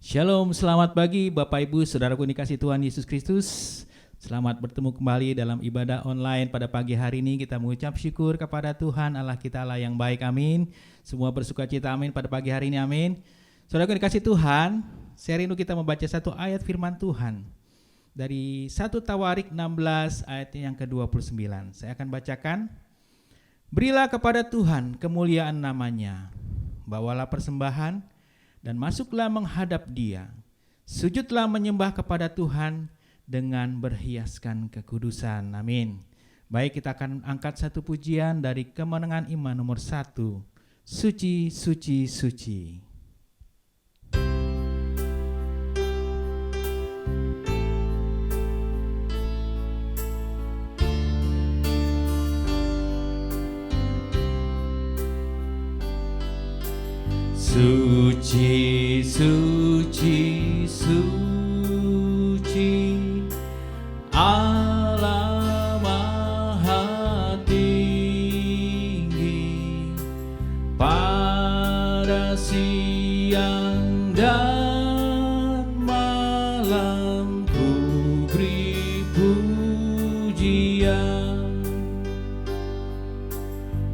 Shalom, selamat pagi Bapak Ibu, Saudaraku dikasih Tuhan Yesus Kristus. Selamat bertemu kembali dalam ibadah online pada pagi hari ini. Kita mengucap syukur kepada Tuhan Allah kita, Allah yang baik, amin. Semua bersuka cita, amin, pada pagi hari ini, amin. Saudaraku dikasih Tuhan, saya rindu kita membaca satu ayat firman Tuhan dari 1 Tawarik 16 ayat yang ke-29. Saya akan bacakan. Berilah kepada Tuhan kemuliaan namanya, bawalah persembahan dan masuklah menghadap Dia. Sujudlah menyembah kepada Tuhan dengan berhiaskan kekudusan. Amin. Baik, kita akan angkat satu pujian dari Kemenangan Iman nomor 1. Suci, suci, suci. Suci, suci, suci, Allah Maha Tinggi. Pada siang dan malam ku beri pujian.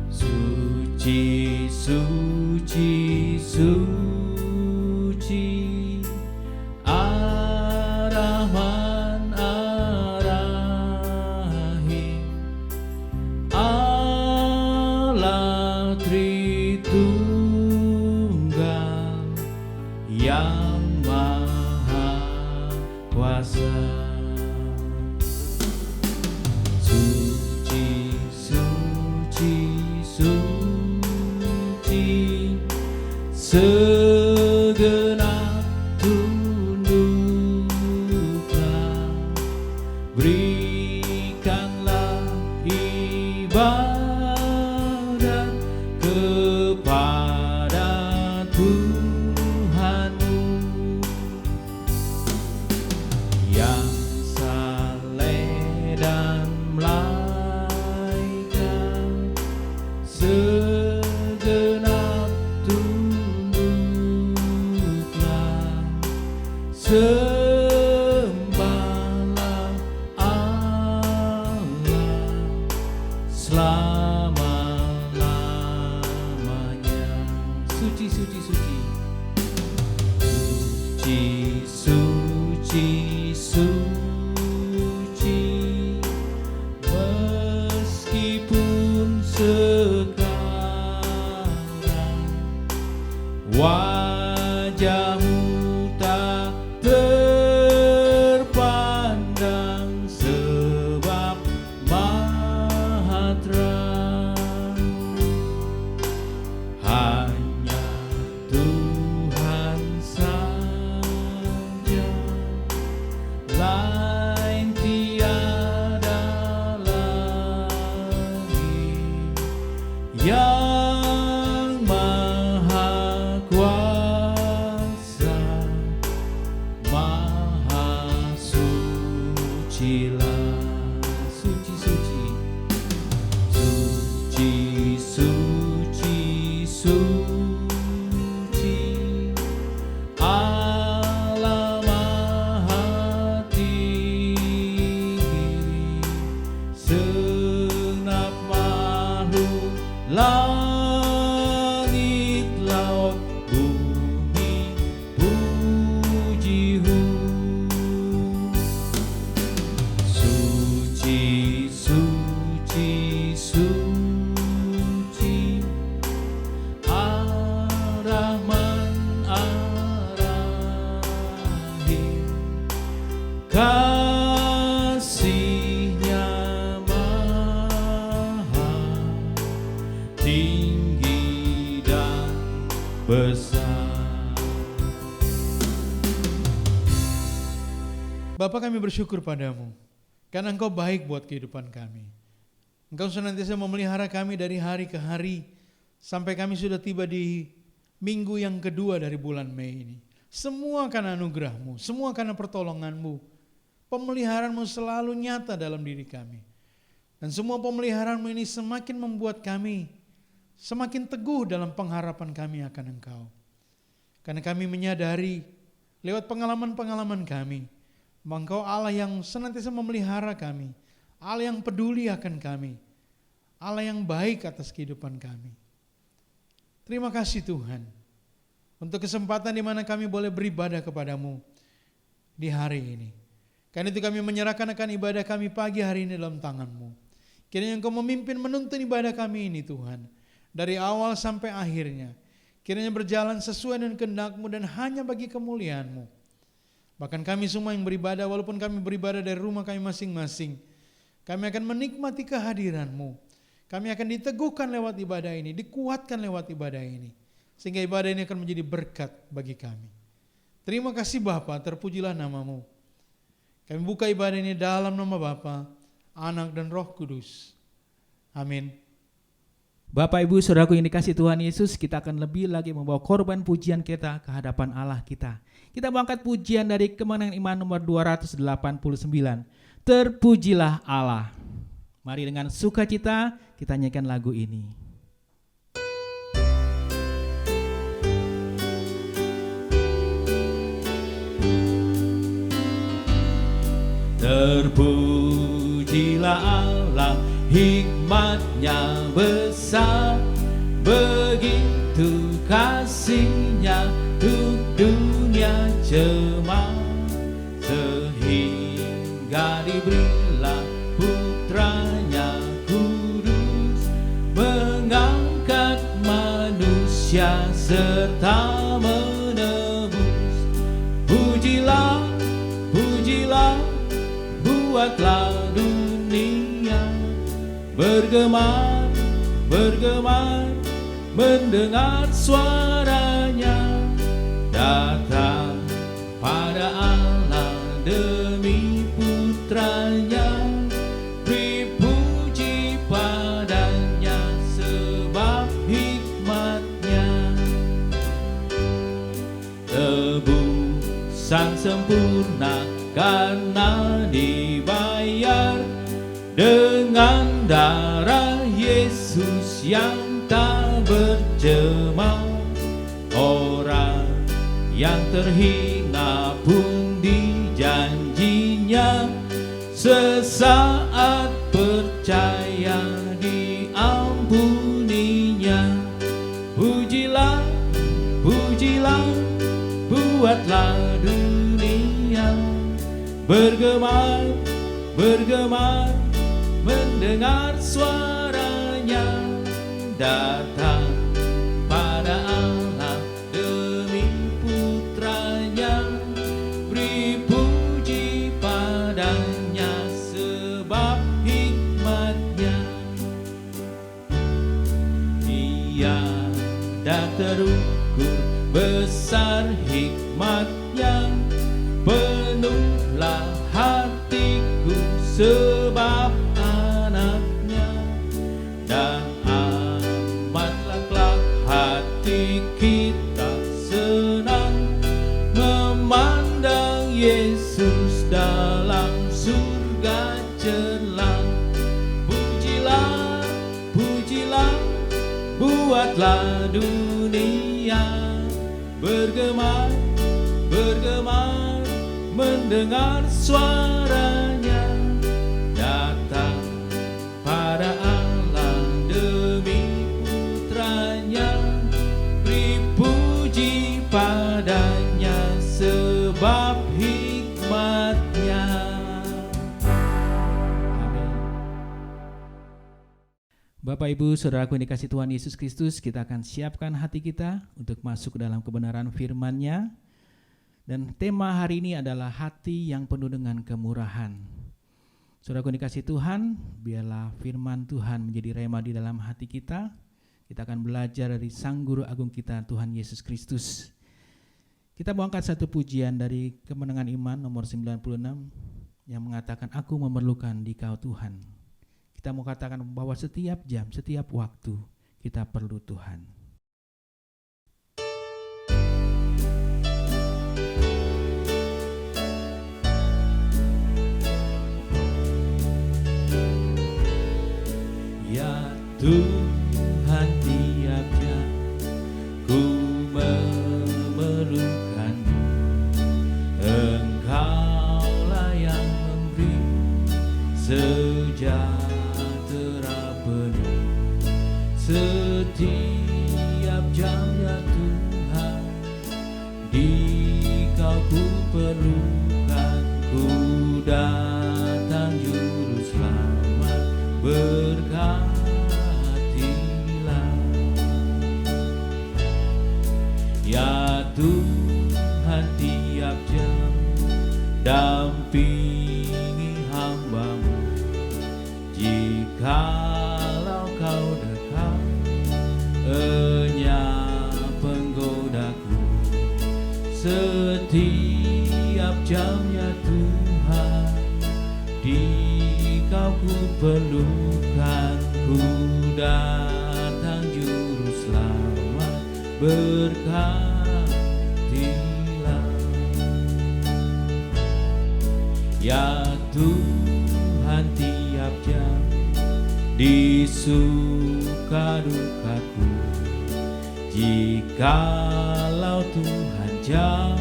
Suci, suci, suci, Ar-Rahman Ar-Rahim, Allah Tritunggal yang Maha Kuasa. Suci, suci, suci, segenap tunduklah, berikanlah ibadat kepada Tuhanmu yang saleh dan malaikat, segenap sembahlah Allah selama-lamanya. Suci, suci, suci. Suci, suci, suci, meskipun sekarang wajahmu tak terpandang sebab maha terang. Hanya Tuhan saja, lain tiada lagi, yang maha kuasa, maha sucilah. Suci, suci, suci, suci, suci, Allah Maha Tinggi, segenap makhluk langit, laut, bumi, puji-Hu. Suci, suci, suci, Ar-Rahman Ar-Rahim, kasih-Nya maha tinggi dan besar. Bapa, kami bersyukur padamu karena Engkau baik buat kehidupan kami. Engkau senantiasa memelihara kami dari hari ke hari sampai kami sudah tiba di minggu yang kedua dari bulan Mei ini. Semua karena anugerah-Mu, semua karena pertolongan-Mu. Pemeliharaan-Mu selalu nyata dalam diri kami. Dan semua pemeliharaan-Mu ini semakin membuat kami semakin teguh dalam pengharapan kami akan Engkau. Karena kami menyadari lewat pengalaman-pengalaman kami. Engkau Allah yang senantiasa memelihara kami, Allah yang peduli akan kami, Allah yang baik atas kehidupan kami. Terima kasih Tuhan untuk kesempatan di mana kami boleh beribadah kepadamu di hari ini. Karena itu kami menyerahkan akan ibadah kami pagi hari ini dalam tangan-Mu. Kiranya Engkau memimpin menuntun ibadah kami ini Tuhan, dari awal sampai akhirnya. Kiranya berjalan sesuai dengan kehendak-Mu dan hanya bagi kemuliaan-Mu. Bahkan kami semua yang beribadah, walaupun kami beribadah dari rumah kami masing-masing, kami akan menikmati kehadiran-Mu. Kami akan diteguhkan lewat ibadah ini, dikuatkan lewat ibadah ini, sehingga ibadah ini akan menjadi berkat bagi kami. Terima kasih Bapa, terpujilah nama-Mu. Kami buka ibadah ini dalam nama Bapa, Anak dan Roh Kudus. Amin. Bapak Ibu Saudaraku yang dikasihi Tuhan Yesus, kita akan lebih lagi membawa korban pujian kita ke hadapan Allah kita. Kita mengangkat pujian dari Kemenangan Iman nomor 289. Terpujilah Allah. Mari dengan sukacita kita nyanyikan lagu ini. Terpujilah Allah, hikmat-Nya besar, begitu kasih-Nya untuk dunia jemaat, sehingga diberilah putranya kudus, mengangkat manusia serta menebus. Pujilah, pujilah, buatlah dunia bergemar, bergemar, mendengar suaranya. Datang pada Allah demi putranya, beri puji padanya sebab hikmat-Nya. Tebusan sempurna karena dibayar dengan darah Yesus yang tak berjemaah. Orang yang terhina pun dijanjinya, sesaat percaya diampuninya. Pujilah, pujilah, buatlah dunia bergemar, bergemar, mendengar suaranya. Datang pada Allah demi putranya, beri puji padanya sebab hikmat-Nya. Tiada terukur besar hikmat-Nya, penuhlah hatiku sebab anak-Nya, dan amatlah kelak hati kita senang memandang Yesus dalam surga celang. Pujilah, pujilah, buatlah dunia bergemar, bergemar, mendengar suaranya. Datang pada Allah demi putranya, beri puji padanya sebab hikmat-Nya. Amin. Bapak Ibu Saudaraku yang dikasihi Tuhan Yesus Kristus, kita akan siapkan hati kita untuk masuk ke dalam kebenaran firman-Nya. Dan tema hari ini adalah hati yang penuh dengan kemurahan. Saudaraku yang dikasihi Tuhan, biarlah firman Tuhan menjadi rema di dalam hati kita. Kita akan belajar dari Sang Guru Agung kita, Tuhan Yesus Kristus. Kita mau angkat satu pujian dari Kemenangan Iman nomor 96 yang mengatakan, aku memerlukan Dikau Tuhan. Kita mau katakan bahwa setiap jam, setiap waktu kita perlu Tuhan. Ya Tuhan, tiap jam ku memerlukan-Mu, sejahtera penuh setiap jamnya Tuhan. Di Kau ku perlukan, ku datang juru selamat, berkatilah. Ya Tuhan, tiap jam dampingi hamba-Mu. Jikalau Kau dekat, enyah penggodaku. Setiap jamnya Tuhan, di Kau ku perlukan, ku datang juru selamat, berkatilah. Ya Tuhan, tiap jam di suka dukaku. Jikalau Tuhan jauh,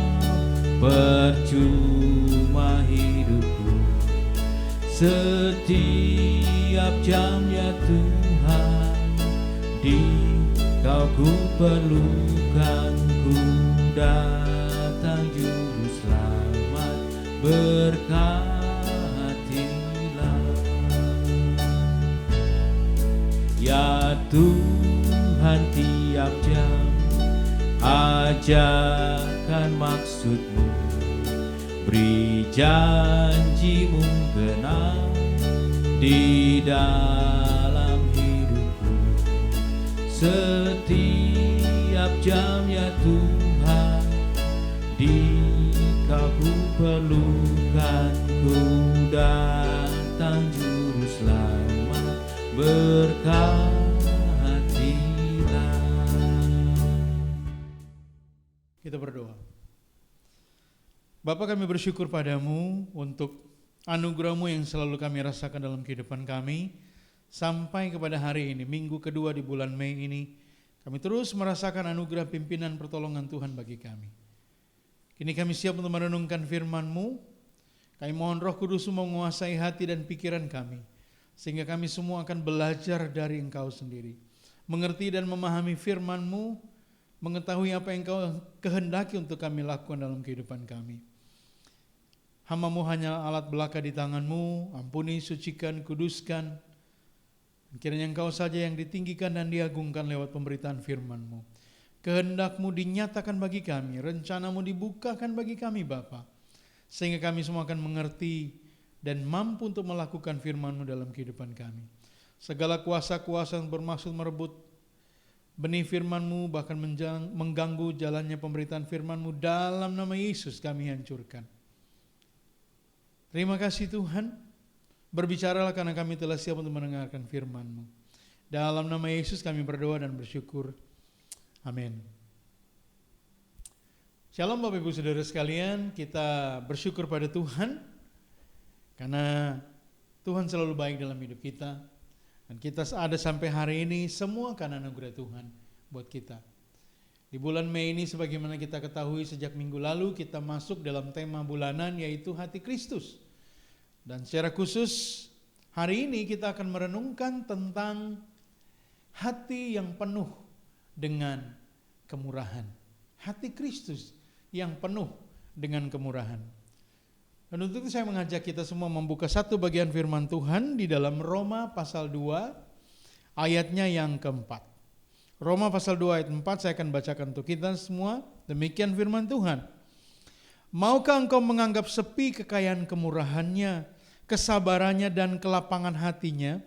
percuma hidupku. Setiap jamnya Tuhan, di Kau ku perlukan, ku datang juru selamat, berkatilah. Ya Tuhan, tiap jam ajarkan maksud-Mu, beri janji-Mu genap di dalam hidupku. Setiap jamnya Tuhan, di Kau ku perlukan, ku datang juru selamat, berkatilah. Kita berdoa. Bapa, kami bersyukur padamu untuk anugerah-Mu yang selalu kami rasakan dalam kehidupan kami. Sampai kepada hari ini, minggu kedua di bulan Mei ini, kami terus merasakan anugerah pimpinan pertolongan Tuhan bagi kami. Kini kami siap untuk merenungkan firman-Mu. Kami mohon Roh Kudus menguasai hati dan pikiran kami, sehingga kami semua akan belajar dari Engkau sendiri, mengerti dan memahami firman-Mu, mengetahui apa yang Engkau kehendaki untuk kami lakukan dalam kehidupan kami. Hamba-Mu hanya alat belaka di tangan-Mu, ampuni, sucikan, kuduskan. Kiranya Engkau saja yang ditinggikan dan diagungkan lewat pemberitaan firman-Mu. Kehendak-Mu dinyatakan bagi kami, rencana-Mu dibukakan bagi kami Bapa, sehingga kami semua akan mengerti dan mampu untuk melakukan firman-Mu dalam kehidupan kami. Segala kuasa-kuasa yang bermaksud merebut benih firman-Mu, bahkan mengganggu jalannya pemberitaan firman-Mu, dalam nama Yesus kami hancurkan. Terima kasih Tuhan. Berbicaralah karena kami telah siap untuk mendengarkan firman-Mu. Dalam nama Yesus kami berdoa dan bersyukur. Amin. Shalom Bapak Ibu Saudara sekalian, kita bersyukur pada Tuhan karena Tuhan selalu baik dalam hidup kita. Dan kita ada sampai hari ini semua karena anugerah Tuhan buat kita. Di bulan Mei ini sebagaimana kita ketahui sejak minggu lalu kita masuk dalam tema bulanan yaitu hati Kristus. Dan secara khusus hari ini kita akan merenungkan tentang hati yang penuh dengan kemurahan. Hati Kristus yang penuh dengan kemurahan. Dan untuk itu saya mengajak kita semua membuka satu bagian firman Tuhan di dalam Roma pasal 2 ayatnya yang keempat. Roma pasal 2 ayat 4 saya akan bacakan untuk kita semua. Demikian firman Tuhan. Maukah engkau menganggap sepi kekayaan kemurahannya, kesabarannya dan kelapangan hatinya?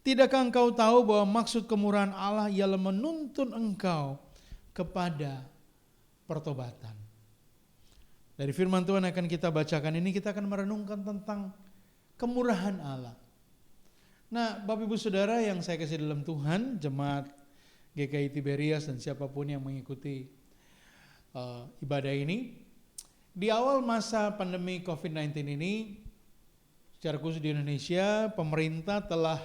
Tidakkah engkau tahu bahwa maksud kemurahan Allah ialah menuntun engkau kepada pertobatan? Dari firman Tuhan akan kita bacakan ini kita akan merenungkan tentang kemurahan Allah. Nah, Bapak Ibu Saudara yang saya kasih dalam Tuhan, jemaat GKI Tiberias dan siapapun yang mengikuti ibadah ini, di awal masa pandemi COVID-19 ini, secara khusus di Indonesia, pemerintah telah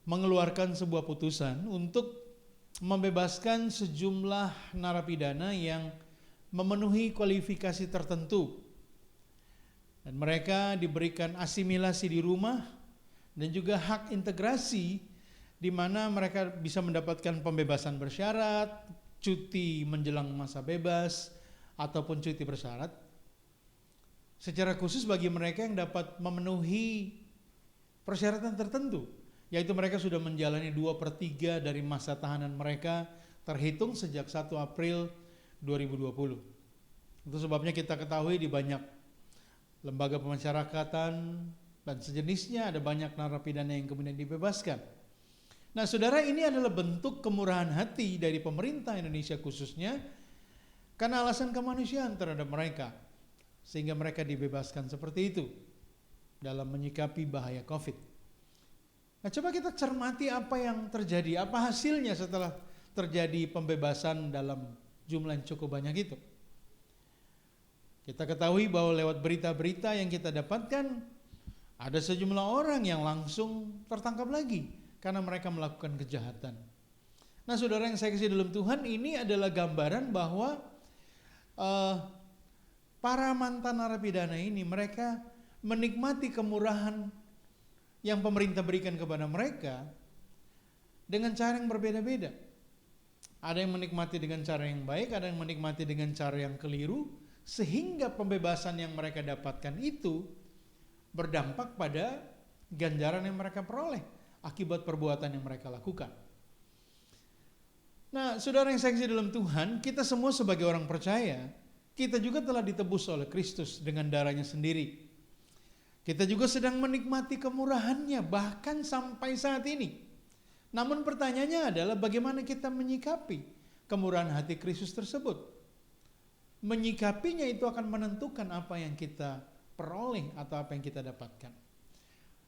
mengeluarkan sebuah putusan untuk membebaskan sejumlah narapidana yang memenuhi kualifikasi tertentu. Dan mereka diberikan asimilasi di rumah dan juga hak integrasi di mana mereka bisa mendapatkan pembebasan bersyarat, cuti menjelang masa bebas, ataupun cuti bersyarat. Secara khusus bagi mereka yang dapat memenuhi persyaratan tertentu, yaitu mereka sudah menjalani 2/3 dari masa tahanan mereka terhitung sejak 1 April 2020. Itu sebabnya kita ketahui di banyak lembaga pemasyarakatan dan sejenisnya ada banyak narapidana yang kemudian dibebaskan. Nah saudara, ini adalah bentuk kemurahan hati dari pemerintah Indonesia khususnya karena alasan kemanusiaan terhadap mereka, sehingga mereka dibebaskan seperti itu dalam menyikapi bahaya COVID. Nah coba kita cermati apa yang terjadi, apa hasilnya setelah terjadi pembebasan dalam jumlah yang cukup banyak itu. Kita ketahui bahwa lewat berita-berita yang kita dapatkan, ada sejumlah orang yang langsung tertangkap lagi karena mereka melakukan kejahatan. Nah saudara yang saya kasih dalam Tuhan, ini adalah gambaran bahwa para mantan narapidana ini, mereka menikmati kemurahan yang pemerintah berikan kepada mereka dengan cara yang berbeda-beda. Ada yang menikmati dengan cara yang baik, ada yang menikmati dengan cara yang keliru, sehingga pembebasan yang mereka dapatkan itu berdampak pada ganjaran yang mereka peroleh akibat perbuatan yang mereka lakukan. Nah, saudara yang saya kasih dalam Tuhan, kita semua sebagai orang percaya, kita juga telah ditebus oleh Kristus dengan darahnya sendiri. Kita juga sedang menikmati kemurahannya bahkan sampai saat ini. Namun pertanyaannya adalah bagaimana kita menyikapi kemurahan hati Kristus tersebut. Menyikapinya itu akan menentukan apa yang kita peroleh atau apa yang kita dapatkan.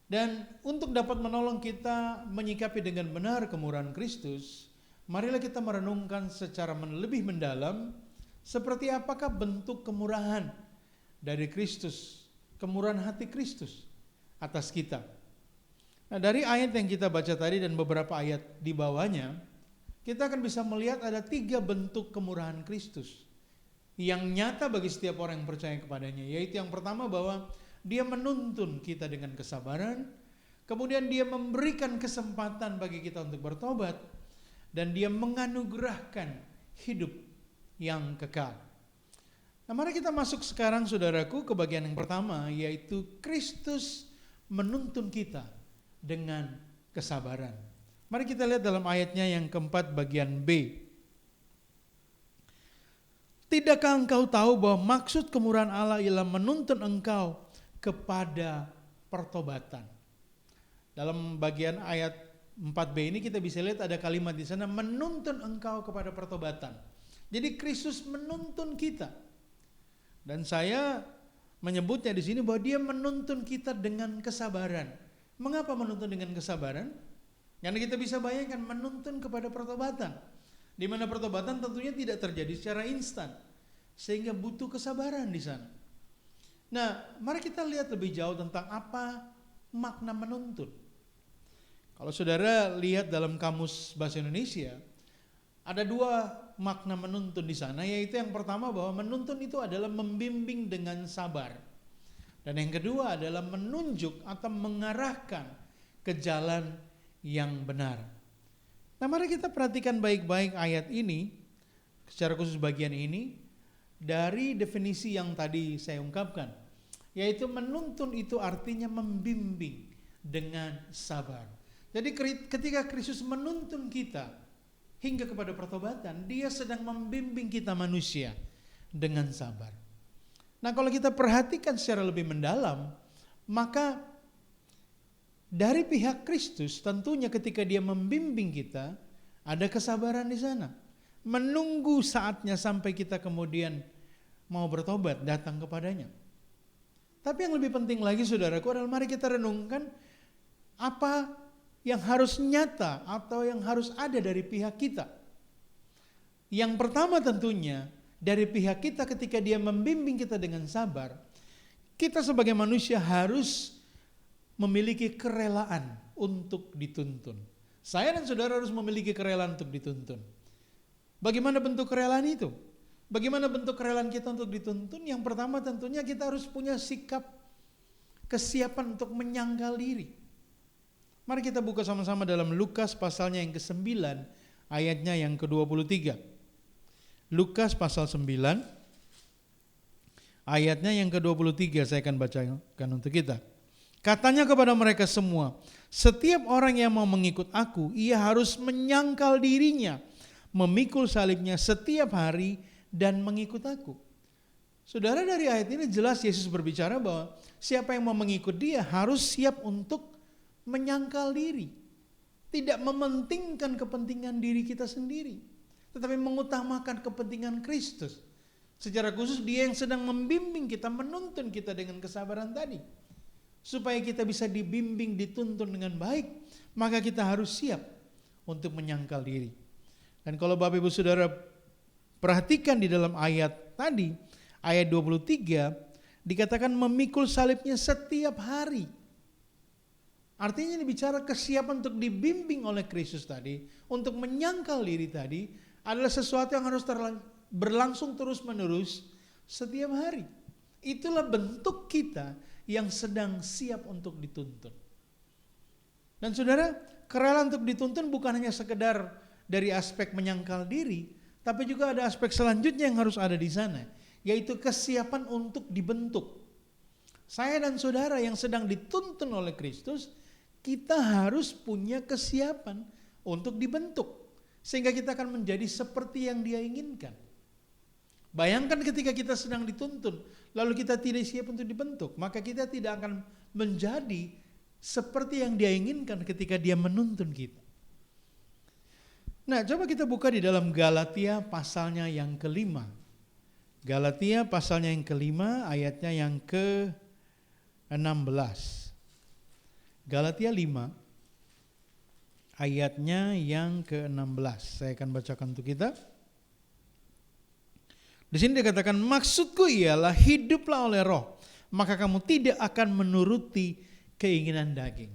Dan untuk dapat menolong kita menyikapi dengan benar kemurahan Kristus, marilah kita merenungkan secara lebih mendalam seperti apakah bentuk kemurahan dari Kristus, kemurahan hati Kristus atas kita. Nah, dari ayat yang kita baca tadi dan beberapa ayat di bawahnya, kita akan bisa melihat ada 3 bentuk kemurahan Kristus yang nyata bagi setiap orang yang percaya kepadanya, yaitu yang pertama bahwa dia menuntun kita dengan kesabaran, kemudian dia memberikan kesempatan bagi kita untuk bertobat, dan dia menganugerahkan hidup yang kekal. Nah mari kita masuk sekarang saudaraku ke bagian yang pertama, yaitu Kristus menuntun kita dengan kesabaran. Mari kita lihat dalam ayatnya yang keempat bagian B. Tidakkah engkau tahu bahwa maksud kemurahan Allah ialah menuntun engkau kepada pertobatan? Dalam bagian ayat 4b ini kita bisa lihat ada kalimat di sana, menuntun engkau kepada pertobatan. Jadi Kristus menuntun kita. Dan saya menyebutnya di sini bahwa dia menuntun kita dengan kesabaran. Mengapa menuntun dengan kesabaran? Karena kita bisa bayangkan menuntun kepada pertobatan. Di mana pertobatan tentunya tidak terjadi secara instan, sehingga butuh kesabaran di sana. Nah, mari kita lihat lebih jauh tentang apa makna menuntun. Kalau saudara lihat dalam kamus bahasa Indonesia, ada 2 makna menuntun di sana, yaitu yang pertama bahwa menuntun itu adalah membimbing dengan sabar. Dan yang kedua adalah menunjuk atau mengarahkan ke jalan yang benar. Nah mari kita perhatikan baik-baik ayat ini, secara khusus bagian ini, dari definisi yang tadi saya ungkapkan. Yaitu menuntun itu artinya membimbing dengan sabar. Jadi ketika Kristus menuntun kita hingga kepada pertobatan, dia sedang membimbing kita manusia dengan sabar. Nah kalau kita perhatikan secara lebih mendalam, maka dari pihak Kristus tentunya ketika dia membimbing kita, ada kesabaran di sana. Menunggu saatnya sampai kita kemudian mau bertobat, datang kepadanya. Tapi yang lebih penting lagi saudaraku adalah mari kita renungkan apa yang harus nyata atau yang harus ada dari pihak kita. Yang pertama tentunya dari pihak kita ketika dia membimbing kita dengan sabar, kita sebagai manusia harus memiliki kerelaan untuk dituntun. Saya dan saudara harus memiliki kerelaan untuk dituntun. Bagaimana bentuk kerelaan itu? Bagaimana bentuk kerelaan kita untuk dituntun? Yang pertama tentunya kita harus punya sikap kesiapan untuk menyangkal diri. Mari kita buka sama-sama dalam Lukas pasalnya yang ke-9, ayatnya yang ke-23. Lukas pasal 9, ayatnya yang ke-23 saya akan bacakan untuk kita. Katanya kepada mereka semua, setiap orang yang mau mengikut aku, ia harus menyangkal dirinya, memikul salibnya setiap hari dan mengikut aku. Saudara, dari ayat ini jelas Yesus berbicara bahwa siapa yang mau mengikut dia harus siap untuk menyangkal diri. Tidak mementingkan kepentingan diri kita sendiri, tetapi mengutamakan kepentingan Kristus. Secara khusus dia yang sedang membimbing kita, menuntun kita dengan kesabaran tadi. Supaya kita bisa dibimbing, dituntun dengan baik, maka kita harus siap untuk menyangkal diri. Dan kalau Bapak Ibu Saudara perhatikan di dalam ayat tadi, ayat 23, dikatakan memikul salibnya setiap hari. Artinya ini bicara kesiapan untuk dibimbing oleh Kristus tadi, untuk menyangkal diri tadi, adalah sesuatu yang harus berlangsung terus-menerus setiap hari. Itulah bentuk kita yang sedang siap untuk dituntun. Dan saudara, kerelaan untuk dituntun bukan hanya sekedar dari aspek menyangkal diri, tapi juga ada aspek selanjutnya yang harus ada di sana, yaitu kesiapan untuk dibentuk. Saya dan saudara yang sedang dituntun oleh Kristus, kita harus punya kesiapan untuk dibentuk, sehingga kita akan menjadi seperti yang Dia inginkan. Bayangkan ketika kita sedang dituntun, lalu kita tidak siap untuk dibentuk, maka kita tidak akan menjadi seperti yang Dia inginkan ketika Dia menuntun kita. Nah, coba kita buka di dalam Galatia pasalnya yang ke-5. Galatia pasalnya yang ke-5, ayatnya yang ke-16. Galatia 5, ayatnya yang ke-16. Saya akan bacakan untuk kita. Di sini dikatakan, maksudku ialah hiduplah oleh roh, maka kamu tidak akan menuruti keinginan daging.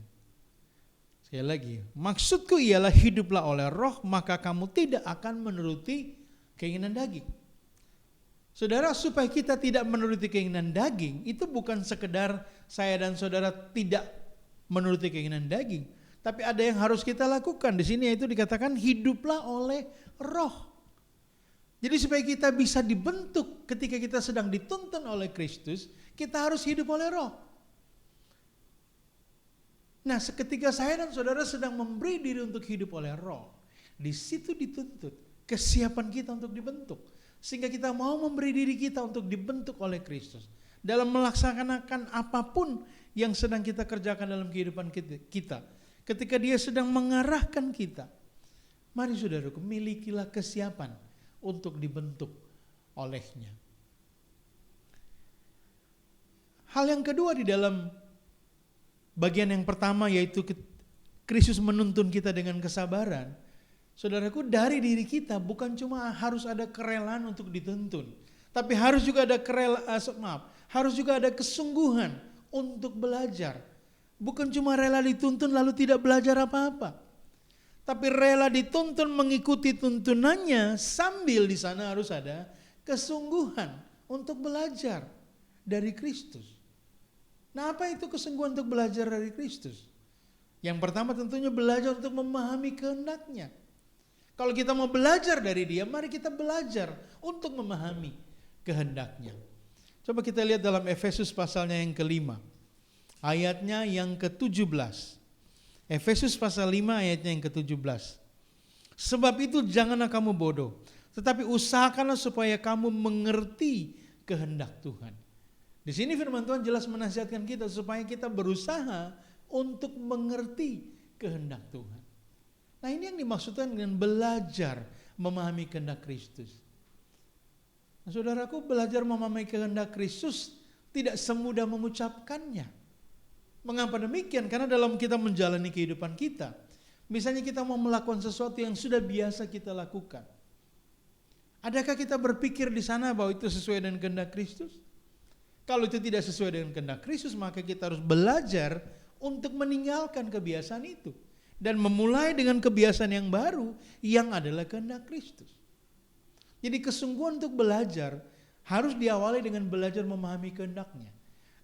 Sekali lagi, maksudku ialah hiduplah oleh roh, maka kamu tidak akan menuruti keinginan daging. Saudara, supaya kita tidak menuruti keinginan daging, itu bukan sekedar saya dan saudara tidak menuruti keinginan daging, tapi ada yang harus kita lakukan. Di sini yaitu dikatakan hiduplah oleh roh. Jadi supaya kita bisa dibentuk ketika kita sedang dituntun oleh Kristus, kita harus hidup oleh roh. Nah, ketika saya dan saudara sedang memberi diri untuk hidup oleh roh, di situ dituntut kesiapan kita untuk dibentuk. Sehingga kita mau memberi diri kita untuk dibentuk oleh Kristus. Dalam melaksanakan apapun yang sedang kita kerjakan dalam kehidupan kita. Ketika Dia sedang mengarahkan kita, mari saudaraku, milikilah kesiapan untuk dibentuk olehnya. Hal yang kedua di dalam bagian yang pertama, yaitu Kristus menuntun kita dengan kesabaran. Saudaraku, dari diri kita bukan cuma harus ada kerelaan untuk dituntun, tapi harus juga ada harus juga ada kesungguhan untuk belajar. Bukan cuma rela dituntun lalu tidak belajar apa-apa, tapi rela dituntun mengikuti tuntunannya, sambil di sana harus ada kesungguhan untuk belajar dari Kristus. Nah, apa itu kesungguhan untuk belajar dari Kristus? Yang pertama tentunya belajar untuk memahami kehendak-Nya. Kalau kita mau belajar dari Dia, mari kita belajar untuk memahami kehendak-Nya. Coba kita lihat dalam Efesus pasalnya yang ke-5, ayatnya yang ke-17. Efesus pasal 5 ayatnya yang ke-17. Sebab itu janganlah kamu bodoh, tetapi usahakanlah supaya kamu mengerti kehendak Tuhan. Di sini firman Tuhan jelas menasihatkan kita supaya kita berusaha untuk mengerti kehendak Tuhan. Nah, ini yang dimaksudkan dengan belajar memahami kehendak Kristus. Nah, saudaraku, belajar memahami kehendak Kristus tidak semudah mengucapkannya. Mengapa demikian? Karena dalam kita menjalani kehidupan kita, misalnya kita mau melakukan sesuatu yang sudah biasa kita lakukan, adakah kita berpikir di sana bahwa itu sesuai dengan kehendak Kristus? Kalau itu tidak sesuai dengan kehendak Kristus, maka kita harus belajar untuk meninggalkan kebiasaan itu dan memulai dengan kebiasaan yang baru yang adalah kehendak Kristus. Jadi kesungguhan untuk belajar harus diawali dengan belajar memahami kehendak-Nya.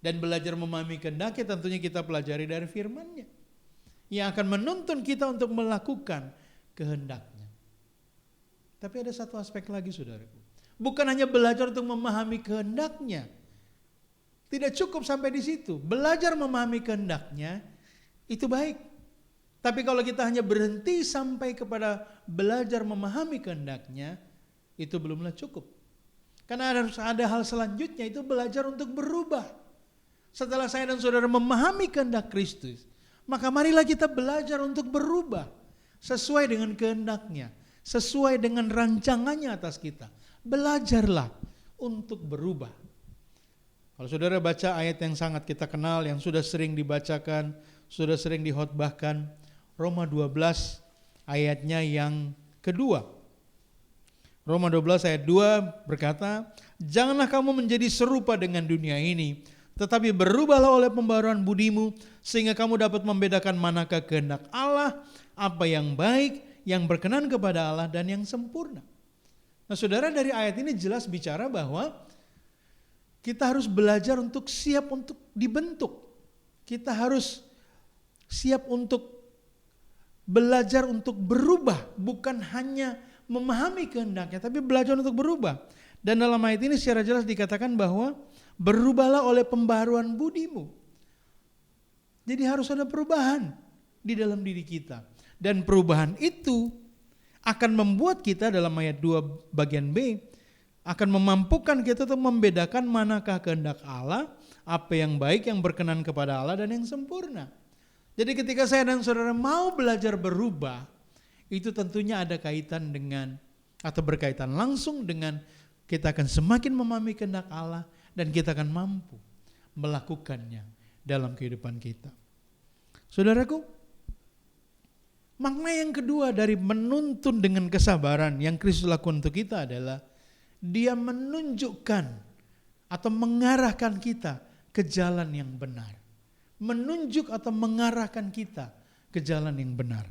Dan belajar memahami kehendaknya tentunya kita pelajari dari firman-Nya, yang akan menuntun kita untuk melakukan kehendaknya. Tapi ada satu aspek lagi saudaraku. Bukan hanya belajar untuk memahami kehendaknya. Tidak cukup sampai di situ. Belajar memahami kehendaknya itu baik. Tapi kalau kita hanya berhenti sampai kepada belajar memahami kehendaknya, itu belumlah cukup. Karena harus ada hal selanjutnya, itu belajar untuk berubah. Setelah saya dan saudara memahami kehendak Kristus, maka marilah kita belajar untuk berubah sesuai dengan kehendaknya, sesuai dengan rancangannya atas kita. Belajarlah untuk berubah. Kalau saudara baca ayat yang sangat kita kenal, yang sudah sering dibacakan, sudah sering dihotbahkan, Roma 12 ayatnya yang kedua. Roma 12 ayat 2 berkata, janganlah kamu menjadi serupa dengan dunia ini, tetapi berubahlah oleh pembaruan budimu, sehingga kamu dapat membedakan manakah kehendak Allah, apa yang baik, yang berkenan kepada Allah, dan yang sempurna. Nah saudara, dari ayat ini jelas bicara bahwa kita harus belajar untuk siap untuk dibentuk. Kita harus siap untuk belajar untuk berubah, bukan hanya memahami kehendaknya, tapi belajar untuk berubah. Dan dalam ayat ini secara jelas dikatakan bahwa berubahlah oleh pembaruan budimu. Jadi harus ada perubahan di dalam diri kita. Dan perubahan itu akan membuat kita, dalam ayat 2 bagian B, akan memampukan kita untuk membedakan manakah kehendak Allah, apa yang baik, yang berkenan kepada Allah, dan yang sempurna. Jadi ketika saya dan saudara mau belajar berubah, itu tentunya ada kaitan dengan, atau berkaitan langsung dengan, kita akan semakin memahami kehendak Allah, dan kita akan mampu melakukannya dalam kehidupan kita. Saudaraku, makna yang kedua dari menuntun dengan kesabaran yang Kristus lakukan untuk kita adalah Dia menunjukkan atau mengarahkan kita ke jalan yang benar. Menunjuk atau mengarahkan kita ke jalan yang benar.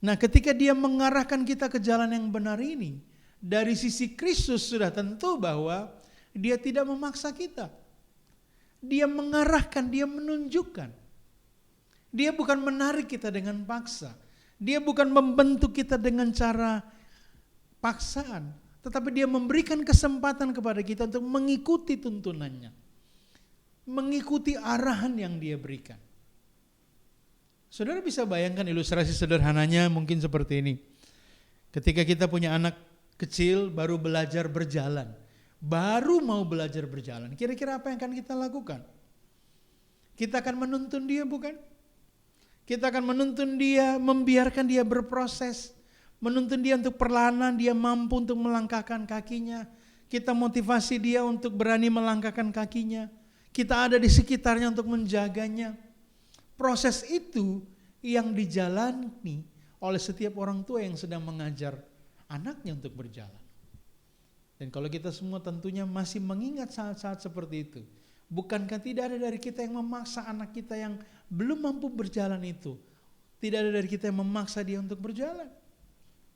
Nah, ketika Dia mengarahkan kita ke jalan yang benar ini, dari sisi Kristus sudah tentu bahwa Dia tidak memaksa kita. Dia mengarahkan, Dia menunjukkan. Dia bukan menarik kita dengan paksa. Dia bukan membentuk kita dengan cara paksaan, tetapi Dia memberikan kesempatan kepada kita untuk mengikuti tuntunannya, mengikuti arahan yang Dia berikan. Saudara bisa bayangkan ilustrasi sederhananya mungkin seperti ini. Ketika kita punya anak kecil baru belajar berjalan, baru mau belajar berjalan, kira-kira apa yang akan kita lakukan? Kita akan menuntun dia, bukan? Kita akan menuntun dia, membiarkan dia berproses, menuntun dia untuk perlahan dia mampu untuk melangkahkan kakinya. Kita motivasi dia untuk berani melangkahkan kakinya. Kita ada di sekitarnya untuk menjaganya. Proses itu yang dijalani oleh setiap orang tua yang sedang mengajar anaknya untuk berjalan. Dan kalau kita semua tentunya masih mengingat saat-saat seperti itu, bukankah tidak ada dari kita yang memaksa anak kita yang belum mampu berjalan itu? Tidak ada dari kita yang memaksa dia untuk berjalan.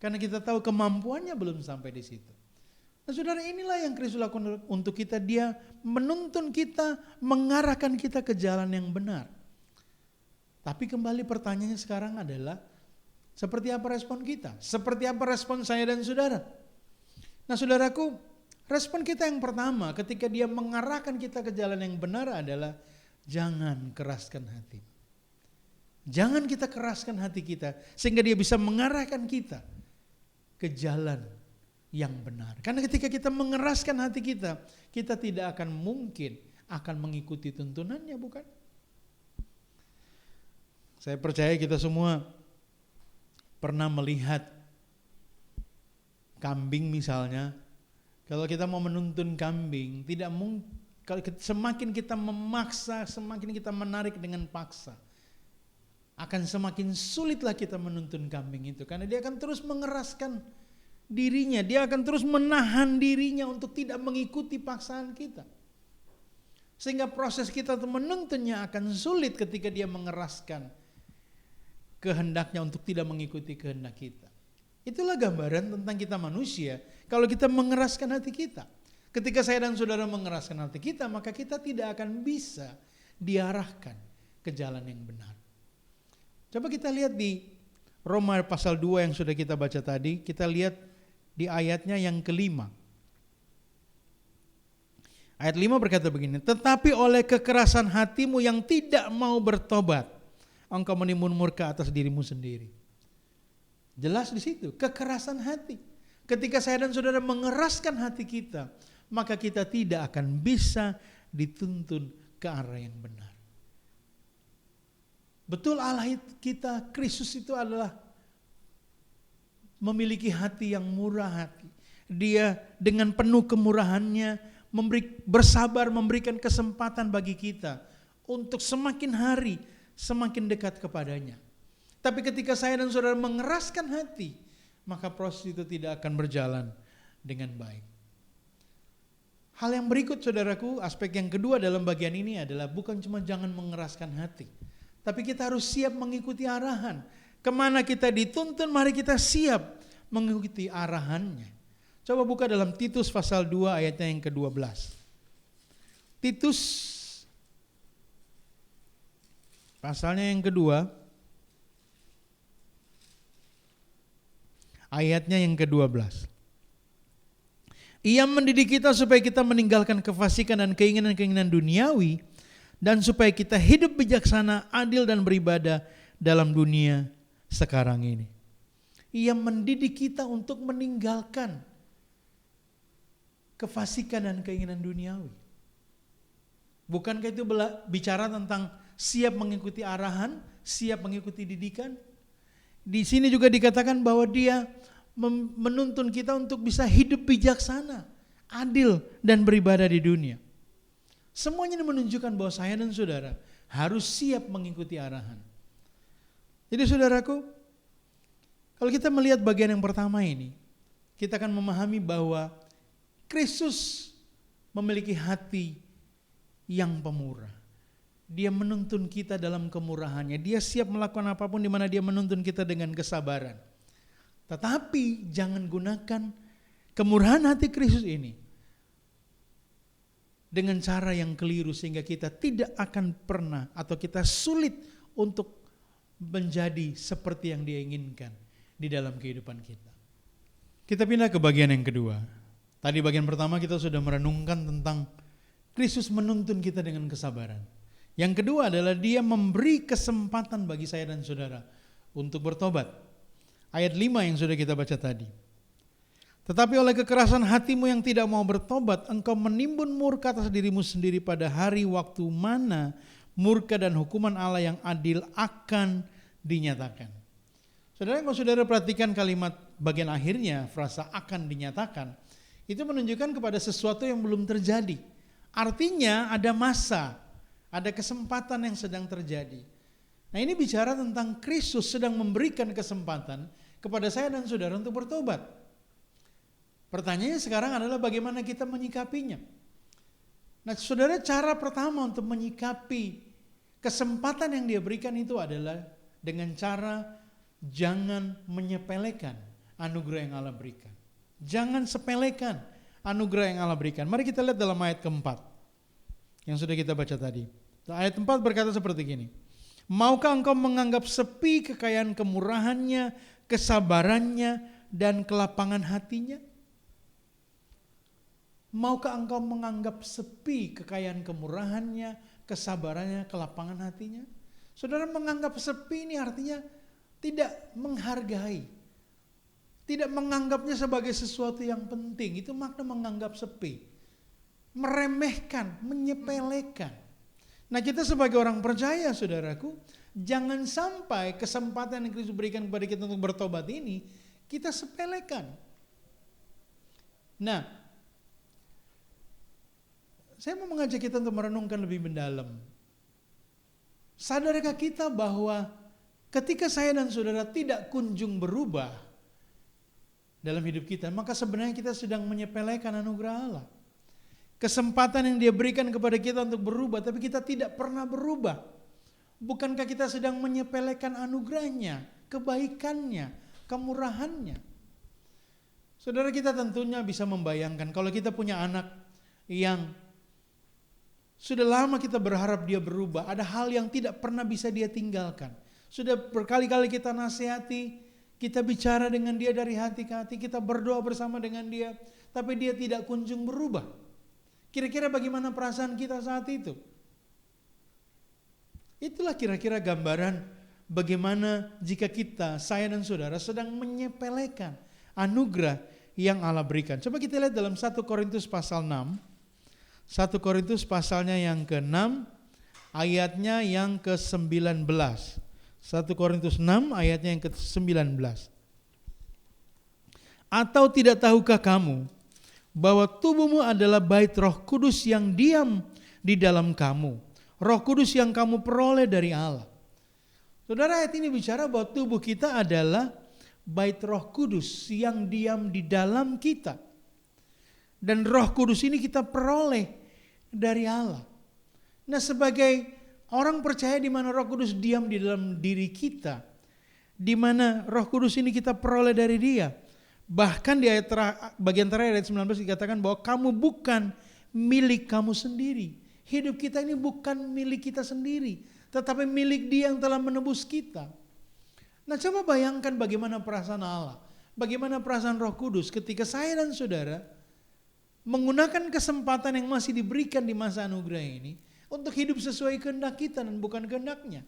Karena kita tahu kemampuannya belum sampai di situ. Nah saudara, inilah yang Kristus lakukan untuk kita. Dia menuntun kita, mengarahkan kita ke jalan yang benar. Tapi kembali pertanyaannya sekarang adalah, seperti apa respon kita? Seperti apa respon saya dan saudara? Nah saudaraku, respon kita yang pertama ketika Dia mengarahkan kita ke jalan yang benar adalah jangan keraskan hati. Jangan kita keraskan hati kita sehingga Dia bisa mengarahkan kita ke jalan yang benar. Karena ketika kita mengeraskan hati kita, kita tidak akan mungkin akan mengikuti tuntunannya, bukan? Saya percaya kita semua pernah melihat kambing misalnya. Kalau kita mau menuntun kambing, tidak mungkin. Kalau semakin kita memaksa, semakin kita menarik dengan paksa, akan semakin sulitlah kita menuntun kambing itu. Karena dia akan terus mengeraskan dirinya, dia akan terus menahan dirinya untuk tidak mengikuti paksaan kita. Sehingga proses kita untuk menuntunnya akan sulit ketika dia mengeraskan kehendaknya untuk tidak mengikuti kehendak kita. Itulah gambaran tentang kita manusia kalau kita mengeraskan hati kita. Ketika saya dan saudara mengeraskan hati kita, maka kita tidak akan bisa diarahkan ke jalan yang benar. Coba kita lihat di Roma pasal 2 yang sudah kita baca tadi, kita lihat di ayatnya yang kelima. Ayat 5 berkata begini, tetapi oleh kekerasan hatimu yang tidak mau bertobat, engkau menimbun murka atas dirimu sendiri. Jelas di situ, kekerasan hati. Ketika saya dan saudara mengeraskan hati kita, maka kita tidak akan bisa dituntun ke arah yang benar. Betul Allah kita, Kristus itu adalah memiliki hati yang murah hati. Dia dengan penuh kemurahannya bersabar memberikan kesempatan bagi kita untuk semakin hari semakin dekat kepadanya. Tapi ketika saya dan saudara mengeraskan hati, maka proses itu tidak akan berjalan dengan baik. Hal yang berikut saudaraku, aspek yang kedua dalam bagian ini adalah bukan cuma jangan mengeraskan hati, tapi kita harus siap mengikuti arahan. Kemana kita dituntun, mari kita siap mengikuti arahannya. Coba buka dalam Titus pasal 2 ayatnya yang ke-12. Titus pasalnya yang kedua, ayatnya yang ke-12. Ia mendidik kita supaya kita meninggalkan kefasikan dan keinginan-keinginan duniawi, dan supaya kita hidup bijaksana, adil dan beribadah dalam dunia sekarang ini. Ia mendidik kita untuk meninggalkan kefasikan dan keinginan duniawi. Bukankah itu bicara tentang siap mengikuti arahan, siap mengikuti didikan? Di sini juga dikatakan bahwa dia menuntun kita untuk bisa hidup bijaksana, adil dan beribadah di dunia. Semuanya menunjukkan bahwa saya dan saudara harus siap mengikuti arahan. Jadi saudaraku, kalau kita melihat bagian yang pertama ini, kita akan memahami bahwa Kristus memiliki hati yang pemurah. Dia menuntun kita dalam kemurahannya. Dia siap melakukan apapun di mana dia menuntun kita dengan kesabaran. Tetapi jangan gunakan kemurahan hati Kristus ini dengan cara yang keliru sehingga kita tidak akan pernah atau kita sulit untuk menjadi seperti yang dia inginkan di dalam kehidupan kita. Kita pindah ke bagian yang kedua. Tadi bagian pertama kita sudah merenungkan tentang Kristus menuntun kita dengan kesabaran. Yang kedua adalah dia memberi kesempatan bagi saya dan saudara untuk bertobat. Ayat 5 yang sudah kita baca tadi. Tetapi oleh kekerasan hatimu yang tidak mau bertobat, engkau menimbun murka atas dirimu sendiri pada hari waktu mana murka dan hukuman Allah yang adil akan dinyatakan. Saudara, kalau saudara perhatikan kalimat bagian akhirnya, frasa akan dinyatakan, itu menunjukkan kepada sesuatu yang belum terjadi. Artinya ada masa, ada kesempatan yang sedang terjadi. Nah, ini bicara tentang Kristus sedang memberikan kesempatan kepada saya dan saudara untuk bertobat. Pertanyaannya sekarang adalah bagaimana kita menyikapinya. Nah, saudara, cara pertama untuk menyikapi kesempatan yang dia berikan itu adalah dengan cara jangan menyepelekan anugerah yang Allah berikan. Jangan sepelekan anugerah yang Allah berikan. Mari kita lihat dalam ayat keempat yang sudah kita baca tadi. Ayat 4 berkata seperti gini. Maukah engkau menganggap sepi kekayaan kemurahannya, kesabarannya, dan kelapangan hatinya? Maukah engkau menganggap sepi kekayaan kemurahannya, kesabarannya, kelapangan hatinya? Saudara, menganggap sepi ini artinya tidak menghargai. Tidak menganggapnya sebagai sesuatu yang penting. Itu makna menganggap sepi. Meremehkan, menyepelekan. Nah, kita sebagai orang percaya, saudaraku, jangan sampai kesempatan yang Kristus berikan kepada kita untuk bertobat ini kita sepelekan. Nah, saya mau mengajak kita untuk merenungkan lebih mendalam. Sadarkah kita bahwa ketika saya dan saudara tidak kunjung berubah dalam hidup kita, maka sebenarnya kita sedang menyepelekan anugerah Allah. Kesempatan yang dia berikan kepada kita untuk berubah, tapi kita tidak pernah berubah. Bukankah kita sedang menyepelekan anugerahnya, kebaikannya, kemurahannya? Saudara, kita tentunya bisa membayangkan kalau kita punya anak yang sudah lama kita berharap dia berubah. Ada hal yang tidak pernah bisa dia tinggalkan. Sudah berkali-kali kita nasihati, kita bicara dengan dia dari hati ke hati, kita berdoa bersama dengan dia, tapi dia tidak kunjung berubah. Kira-kira bagaimana perasaan kita saat itu? Itulah kira-kira gambaran bagaimana jika kita, saya dan saudara sedang menyepelekan anugerah yang Allah berikan. Coba kita lihat dalam 1 Korintus pasal 6. 1 Korintus pasalnya yang ke-6, ayatnya yang ke-19. 1 Korintus 6 ayatnya yang ke-19. Atau tidak tahukah kamu bahwa tubuhmu adalah bait Roh Kudus yang diam di dalam kamu, Roh Kudus yang kamu peroleh dari Allah. Saudara, ayat ini bicara bahwa tubuh kita adalah bait Roh Kudus yang diam di dalam kita. Dan Roh Kudus ini kita peroleh dari Allah. Nah, sebagai orang percaya di mana Roh Kudus diam di dalam diri kita, di mana Roh Kudus ini kita peroleh dari Dia. Bahkan di ayat bagian terakhir ayat 19 dikatakan bahwa kamu bukan milik kamu sendiri. Hidup kita ini bukan milik kita sendiri, tetapi milik Dia yang telah menebus kita. Nah, coba bayangkan bagaimana perasaan Allah, bagaimana perasaan Roh Kudus ketika saya dan saudara menggunakan kesempatan yang masih diberikan di masa anugerah ini untuk hidup sesuai kehendak kita dan bukan kehendaknya.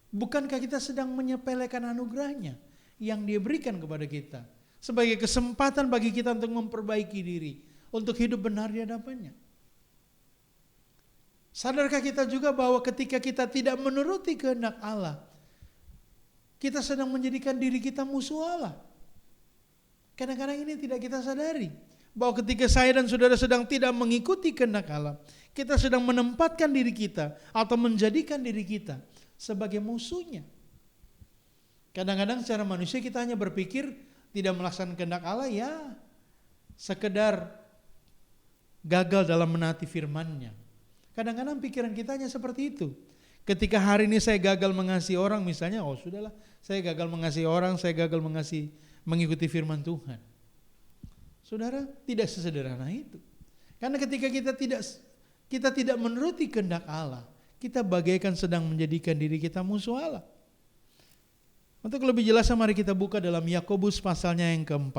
Bukankah kita sedang menyepelekan anugerahnya yang Dia berikan kepada kita sebagai kesempatan bagi kita untuk memperbaiki diri, untuk hidup benar di hadapannya? Sadarkah kita juga bahwa ketika kita tidak menuruti kehendak Allah, kita sedang menjadikan diri kita musuh Allah? Kadang-kadang ini tidak kita sadari. Bahwa ketika saya dan saudara sedang tidak mengikuti kehendak Allah, kita sedang menempatkan diri kita atau menjadikan diri kita sebagai musuhnya. Kadang-kadang secara manusia kita hanya berpikir tidak melaksanakan kehendak Allah, ya sekedar gagal dalam menaati firman-Nya. Kadang-kadang pikiran kita hanya seperti itu. Ketika hari ini saya gagal mengasihi orang misalnya, oh sudahlah, saya gagal mengasihi orang, saya gagal mengikuti firman Tuhan. Saudara, tidak sesederhana itu. Karena ketika kita tidak menuruti kehendak Allah, kita bagaikan sedang menjadikan diri kita musuh Allah. Untuk lebih jelas, mari kita buka dalam Yakobus pasalnya yang ke-4.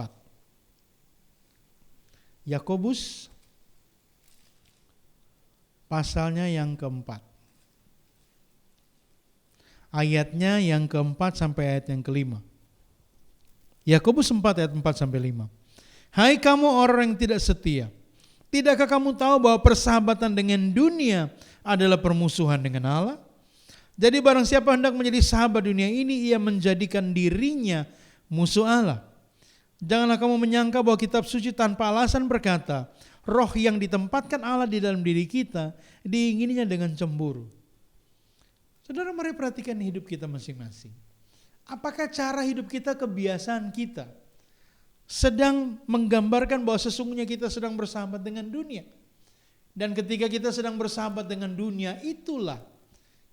Yakobus pasalnya yang ke-4. Ayatnya yang ke-4 sampai ayat yang ke-5. Yakobus 4 ayat 4 sampai 5. Hai kamu orang yang tidak setia, tidakkah kamu tahu bahwa persahabatan dengan dunia adalah permusuhan dengan Allah? Jadi barang siapa hendak menjadi sahabat dunia ini, ia menjadikan dirinya musuh Allah. Janganlah kamu menyangka bahwa kitab suci tanpa alasan berkata, roh yang ditempatkan Allah di dalam diri kita diingininya dengan cemburu. Saudara, mari perhatikan hidup kita masing-masing. Apakah cara hidup kita, kebiasaan kita sedang menggambarkan bahwa sesungguhnya kita sedang bersahabat dengan dunia? Dan ketika kita sedang bersahabat dengan dunia, itulah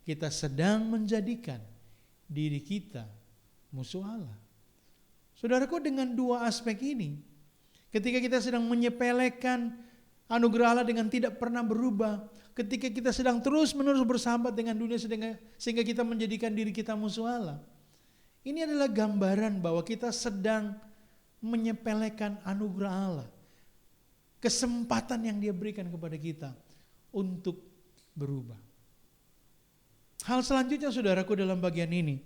kita sedang menjadikan diri kita musuh Allah. Saudaraku, dengan dua aspek ini, ketika kita sedang menyepelekan anugerah Allah dengan tidak pernah berubah, ketika kita sedang terus-menerus bersahabat dengan dunia sehingga kita menjadikan diri kita musuh Allah, ini adalah gambaran bahwa kita sedang menyepelekan anugerah Allah, kesempatan yang Dia berikan kepada kita untuk berubah. Hal selanjutnya, saudaraku, dalam bagian ini,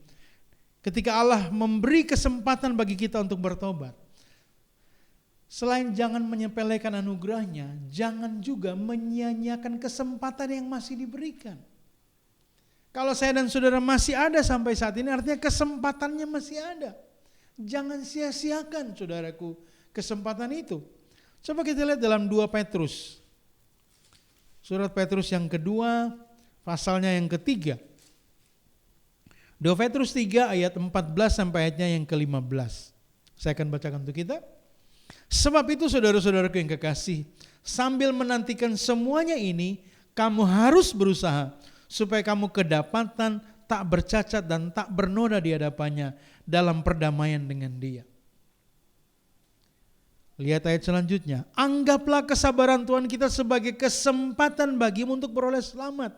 ketika Allah memberi kesempatan bagi kita untuk bertobat, selain jangan menyepelekan anugerahnya, jangan juga menyia-nyiakan kesempatan yang masih diberikan. Kalau saya dan saudara masih ada sampai saat ini, artinya kesempatannya masih ada. Jangan sia-siakan, saudaraku, kesempatan itu. Coba kita lihat dalam 2 Petrus. Surat Petrus yang kedua, pasalnya yang ketiga. 2 Petrus 3 ayat 14 sampai ayatnya yang ke-15. Saya akan bacakan untuk kita. Sebab itu saudara-saudaraku yang kekasih, sambil menantikan semuanya ini, kamu harus berusaha supaya kamu kedapatan tak bercacat dan tak bernoda di hadapannya dalam perdamaian dengan Dia. Lihat ayat selanjutnya. Anggaplah kesabaran Tuhan kita sebagai kesempatan bagimu untuk beroleh selamat.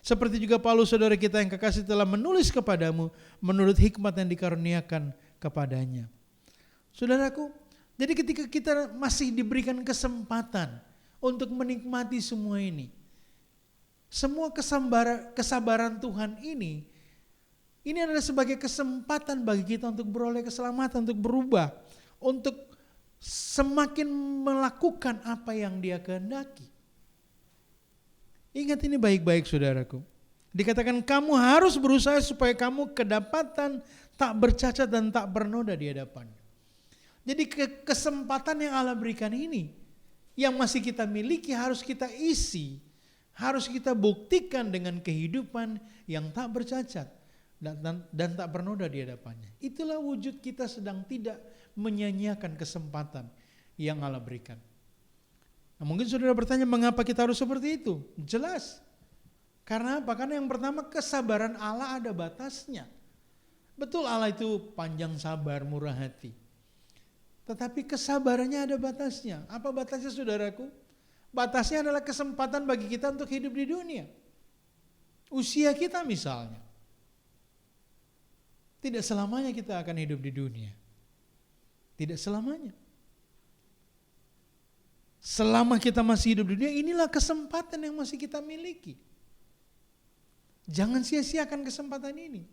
Seperti juga Paulus saudara kita yang kekasih telah menulis kepadamu menurut hikmat yang dikaruniakan kepadanya. Saudaraku, jadi ketika kita masih diberikan kesempatan untuk menikmati semua ini, semua kesabaran Tuhan ini adalah sebagai kesempatan bagi kita untuk beroleh keselamatan, untuk berubah, untuk semakin melakukan apa yang Dia kehendaki. Ingat ini baik-baik saudaraku. Dikatakan kamu harus berusaha supaya kamu kedapatan tak bercacat dan tak bernoda di hadapan. Jadi kesempatan yang Allah berikan ini, yang masih kita miliki harus kita isi, harus kita buktikan dengan kehidupan yang tak bercacat dan tak bernoda di hadapannya. Itulah wujud kita sedang tidak menyanyiakan kesempatan yang Allah berikan. Nah, mungkin saudara bertanya mengapa kita harus seperti itu? Jelas. Karena apa? Karena yang pertama kesabaran Allah ada batasnya. Betul Allah itu panjang sabar, murah hati. Tetapi kesabarannya ada batasnya. Apa batasnya saudaraku? Batasnya adalah kesempatan bagi kita untuk hidup di dunia. Usia kita misalnya. Tidak selamanya kita akan hidup di dunia. Tidak selamanya. Selama kita masih hidup di dunia, inilah kesempatan yang masih kita miliki. Jangan sia-siakan kesempatan ini.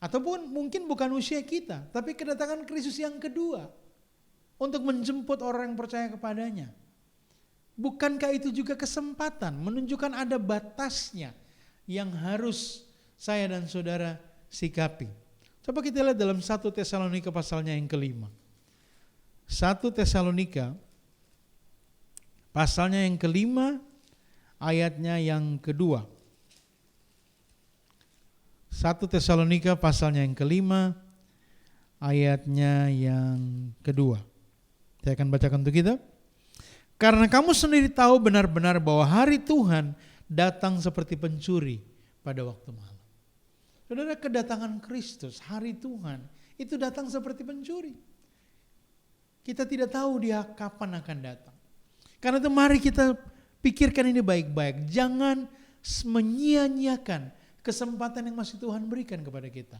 Ataupun mungkin bukan usia kita, tapi kedatangan Kristus yang kedua untuk menjemput orang yang percaya kepadanya. Bukankah itu juga kesempatan, menunjukkan ada batasnya yang harus saya dan saudara sikapi. Coba kita lihat dalam 1 Tesalonika pasalnya yang kelima. 1 Tesalonika pasalnya yang kelima ayatnya yang kedua. 1 Tesalonika pasalnya yang kelima ayatnya yang kedua. Saya akan bacakan untuk kita. Karena kamu sendiri tahu benar-benar bahwa hari Tuhan datang seperti pencuri pada waktu malam. Saudara, kedatangan Kristus, hari Tuhan, itu datang seperti pencuri. Kita tidak tahu Dia kapan akan datang. Karena itu mari kita pikirkan ini baik-baik. Jangan menyia-nyiakan kesempatan yang masih Tuhan berikan kepada kita.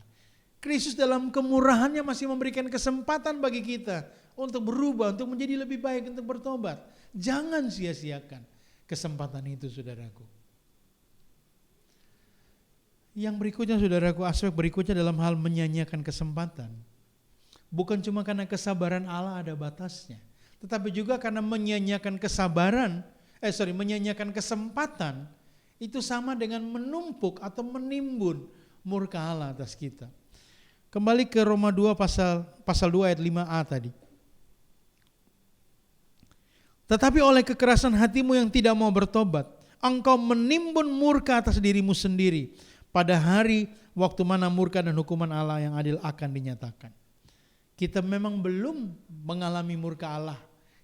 Kristus dalam kemurahannya masih memberikan kesempatan bagi kita untuk berubah, untuk menjadi lebih baik, untuk bertobat. Jangan sia-siakan kesempatan itu saudaraku. Yang berikutnya saudaraku, aspek berikutnya dalam hal menyanyiakan kesempatan. Bukan cuma karena kesabaran Allah ada batasnya, tetapi juga karena menyanyiakan menyanyiakan kesempatan itu sama dengan menumpuk atau menimbun murka Allah atas kita. Kembali ke Roma 2 pasal 2 ayat 5a tadi. Tetapi oleh kekerasan hatimu yang tidak mau bertobat, engkau menimbun murka atas dirimu sendiri pada hari waktu mana murka dan hukuman Allah yang adil akan dinyatakan. Kita memang belum mengalami murka Allah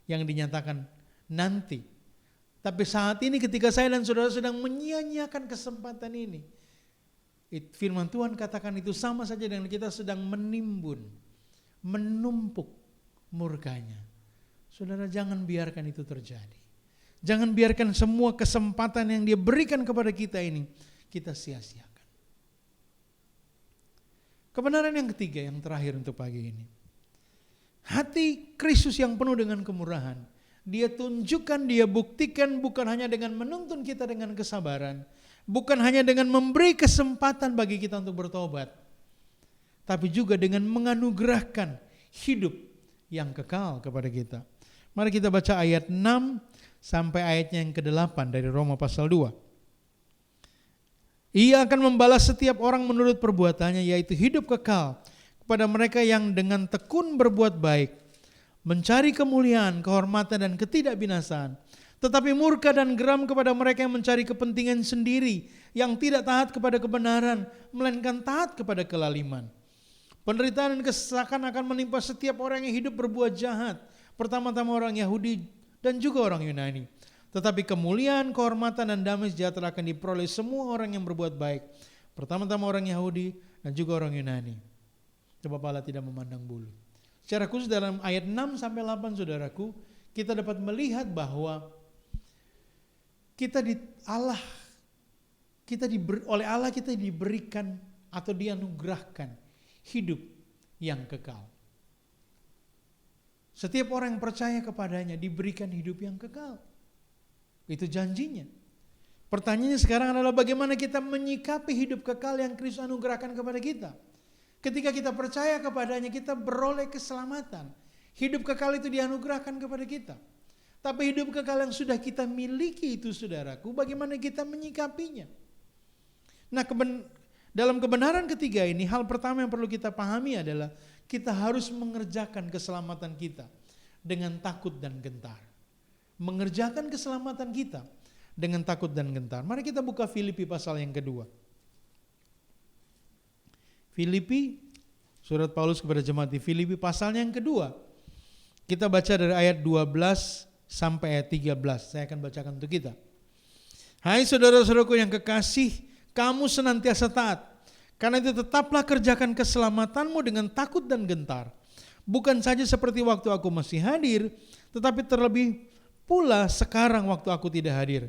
yang dinyatakan nanti. Tapi saat ini ketika saya dan saudara sedang menyia-nyiakan kesempatan ini, firman Tuhan katakan itu sama saja dengan kita sedang menimbun, menumpuk murkanya. Saudara, jangan biarkan itu terjadi. Jangan biarkan semua kesempatan yang Dia berikan kepada kita ini kita sia-siakan. Kebenaran yang ketiga, yang terakhir untuk pagi ini. Hati Kristus yang penuh dengan kemurahan, Dia tunjukkan, Dia buktikan bukan hanya dengan menuntun kita dengan kesabaran, bukan hanya dengan memberi kesempatan bagi kita untuk bertobat, tapi juga dengan menganugerahkan hidup yang kekal kepada kita. Mari kita baca ayat 6 sampai ayatnya yang ke-8 dari Roma pasal 2. Ia akan membalas setiap orang menurut perbuatannya, yaitu hidup kekal kepada mereka yang dengan tekun berbuat baik, mencari kemuliaan, kehormatan dan ketidakbinasaan. Tetapi murka dan geram kepada mereka yang mencari kepentingan sendiri, yang tidak taat kepada kebenaran, melainkan taat kepada kelaliman. Penderitaan dan kesesakan akan menimpa setiap orang yang hidup berbuat jahat, pertama-tama orang Yahudi dan juga orang Yunani. Tetapi kemuliaan, kehormatan dan damai sejahtera akan diperoleh semua orang yang berbuat baik, pertama-tama orang Yahudi dan juga orang Yunani. Sebab Allah tidak memandang bulu. Secara khusus dalam ayat 6 sampai 8 saudaraku, kita dapat melihat bahwa oleh Allah kita diberikan atau dianugerahkan hidup yang kekal. Setiap orang yang percaya kepadanya diberikan hidup yang kekal. Itu janjinya. Pertanyaannya sekarang adalah bagaimana kita menyikapi hidup kekal yang Kristus anugerahkan kepada kita. Ketika kita percaya kepadanya, kita beroleh keselamatan. Hidup kekal itu dianugerahkan kepada kita. Tapi hidup kekal yang sudah kita miliki itu saudaraku, bagaimana kita menyikapinya? Nah, dalam kebenaran ketiga ini, hal pertama yang perlu kita pahami adalah kita harus mengerjakan keselamatan kita dengan takut dan gentar. Mengerjakan keselamatan kita dengan takut dan gentar. Mari kita buka Filipi pasal yang kedua. Filipi, surat Paulus kepada jemaat di Filipi pasal yang kedua. Kita baca dari ayat 12 sampai ayat 13. Saya akan bacakan untuk kita. Hai saudara-saudaraku yang kekasih, kamu senantiasa taat. Karena itu tetaplah kerjakan keselamatanmu dengan takut dan gentar. Bukan saja seperti waktu aku masih hadir, tetapi terlebih pula sekarang waktu aku tidak hadir.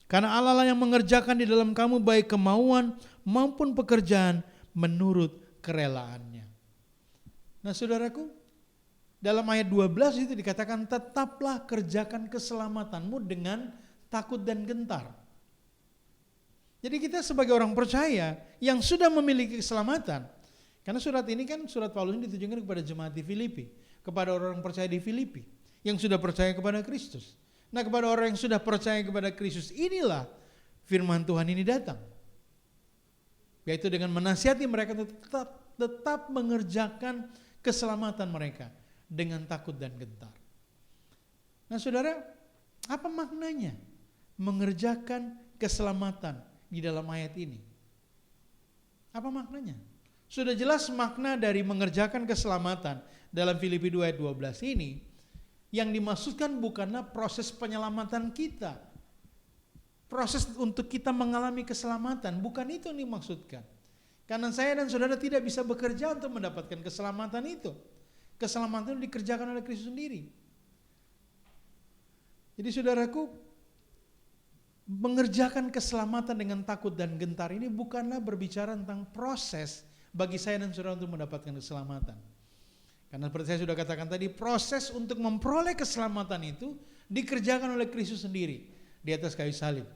Karena Allah lah yang mengerjakan di dalam kamu baik kemauan maupun pekerjaan menurut kerelaannya. Nah saudaraku, dalam ayat 12 itu dikatakan tetaplah kerjakan keselamatanmu dengan takut dan gentar. Jadi kita sebagai orang percaya yang sudah memiliki keselamatan, karena surat ini kan surat Paulus ini ditujukan kepada jemaat di Filipi, kepada orang percaya di Filipi yang sudah percaya kepada Kristus. Nah kepada orang yang sudah percaya kepada Kristus inilah firman Tuhan ini datang. Yaitu dengan menasihati mereka tetap mengerjakan keselamatan mereka dengan takut dan gentar. Nah saudara, apa maknanya mengerjakan keselamatan di dalam ayat ini? Apa maknanya? Sudah jelas makna dari mengerjakan keselamatan dalam Filipi 2 ayat 12 ini. Yang dimaksudkan bukanlah proses penyelamatan kita. Proses untuk kita mengalami keselamatan, bukan itu yang dimaksudkan. Karena saya dan saudara tidak bisa bekerja untuk mendapatkan keselamatan itu. Keselamatan itu dikerjakan oleh Kristus sendiri. Jadi saudaraku, mengerjakan keselamatan dengan takut dan gentar ini bukanlah berbicara tentang proses bagi saya dan saudara untuk mendapatkan keselamatan. Karena seperti saya sudah katakan tadi, proses untuk memperoleh keselamatan itu dikerjakan oleh Kristus sendiri di atas kayu salib.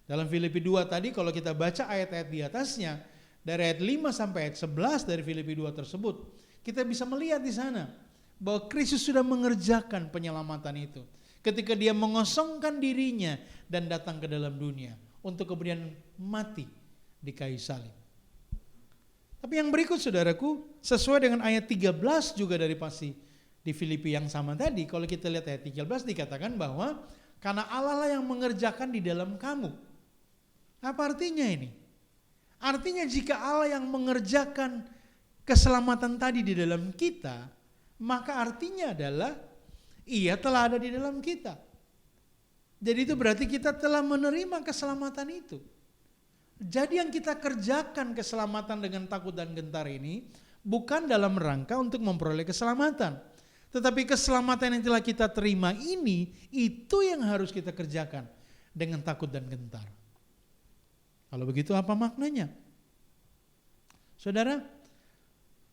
Dalam Filipi 2 tadi kalau kita baca ayat-ayat di atasnya, dari ayat 5 sampai ayat 11 dari Filipi 2 tersebut, kita bisa melihat di sana bahwa Kristus sudah mengerjakan penyelamatan itu. Ketika dia mengosongkan dirinya dan datang ke dalam dunia untuk kemudian mati di kayu salib. Tapi yang berikut saudaraku, sesuai dengan ayat 13 juga dari pasti di Filipi yang sama tadi, kalau kita lihat ayat 13 dikatakan bahwa karena Allah lah yang mengerjakan di dalam kamu. Apa artinya ini? Artinya jika Allah yang mengerjakan keselamatan tadi di dalam kita, maka artinya adalah Ia telah ada di dalam kita. Jadi itu berarti kita telah menerima keselamatan itu. Jadi yang kita kerjakan keselamatan dengan takut dan gentar ini bukan dalam rangka untuk memperoleh keselamatan. Tetapi keselamatan yang telah kita terima ini, itu yang harus kita kerjakan dengan takut dan gentar. Kalau begitu apa maknanya? Saudara,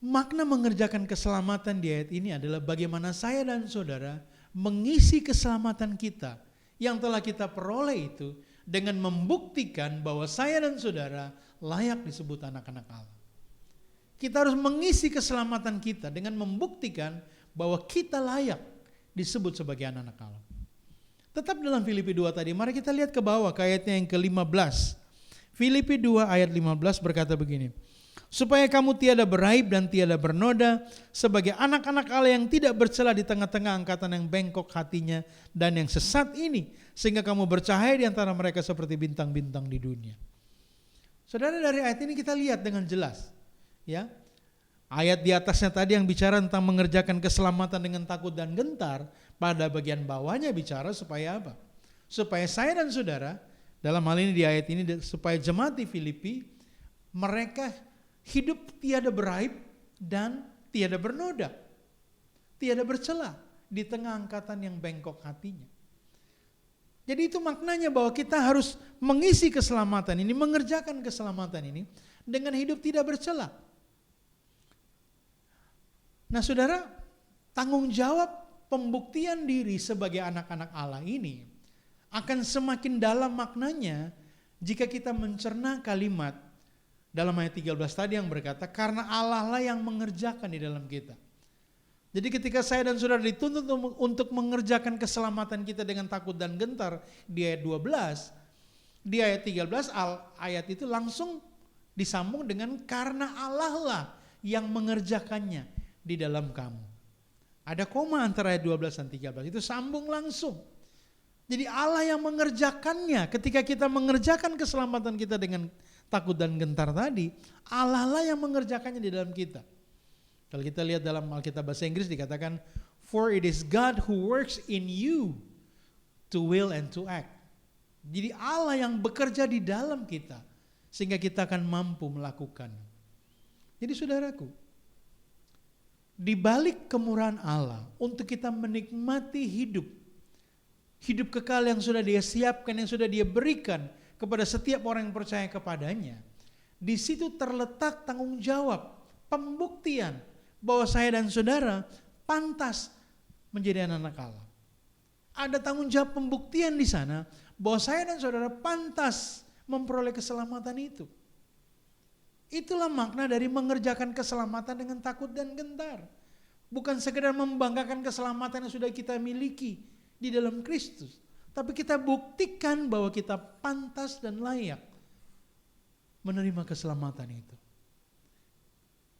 makna mengerjakan keselamatan di ayat ini adalah bagaimana saya dan saudara mengisi keselamatan kita yang telah kita peroleh itu dengan membuktikan bahwa saya dan saudara layak disebut anak-anak Allah. Kita harus mengisi keselamatan kita dengan membuktikan bahwa kita layak disebut sebagai anak-anak Allah. Tetap dalam Filipi 2 tadi, mari kita lihat ke bawah ke ayatnya yang ke-15. Filipi 2 ayat 15 berkata begini. Supaya kamu tiada beraib dan tiada bernoda sebagai anak-anak Allah yang tidak bercela di tengah-tengah angkatan yang bengkok hatinya dan yang sesat ini, sehingga kamu bercahaya di antara mereka seperti bintang-bintang di dunia. Saudara, dari ayat ini kita lihat dengan jelas, ya. Ayat di atasnya tadi yang bicara tentang mengerjakan keselamatan dengan takut dan gentar, pada bagian bawahnya bicara supaya apa? Supaya saya dan saudara, dalam hal ini di ayat ini, supaya jemaat di Filipi, mereka hidup tiada beraib dan tiada bernoda. tiada bercela di tengah angkatan yang bengkok hatinya. Jadi itu maknanya bahwa kita harus mengisi keselamatan ini, mengerjakan keselamatan ini dengan hidup tidak bercela. Nah saudara, tanggung jawab pembuktian diri sebagai anak-anak Allah ini akan semakin dalam maknanya jika kita mencerna kalimat dalam ayat 13 tadi yang berkata, karena Allah lah yang mengerjakan di dalam kita. Jadi ketika saya dan saudara dituntut untuk mengerjakan keselamatan kita dengan takut dan gentar di ayat 12, di ayat 13 ayat itu langsung disambung dengan karena Allah lah yang mengerjakannya di dalam kamu. Ada koma antara ayat 12 dan 13, itu sambung langsung. Jadi Allah yang mengerjakannya, ketika kita mengerjakan keselamatan kita dengan takut dan gentar tadi, Allah lah yang mengerjakannya di dalam kita. Kalau kita lihat dalam Alkitab bahasa Inggris dikatakan, for it is God who works in you to will and to act. Jadi Allah yang bekerja di dalam kita, sehingga kita akan mampu melakukan. Jadi saudaraku, di balik kemurahan Allah untuk kita menikmati hidup kekal yang sudah Dia siapkan, yang sudah Dia berikan kepada setiap orang yang percaya kepadanya, di situ terletak tanggung jawab, pembuktian bahwa saya dan saudara pantas menjadi anak-anak Allah. Ada tanggung jawab pembuktian di sana bahwa saya dan saudara pantas memperoleh keselamatan itu. Itulah makna dari mengerjakan keselamatan dengan takut dan gentar. Bukan sekedar membanggakan keselamatan yang sudah kita miliki di dalam Kristus, tapi kita buktikan bahwa kita pantas dan layak menerima keselamatan itu.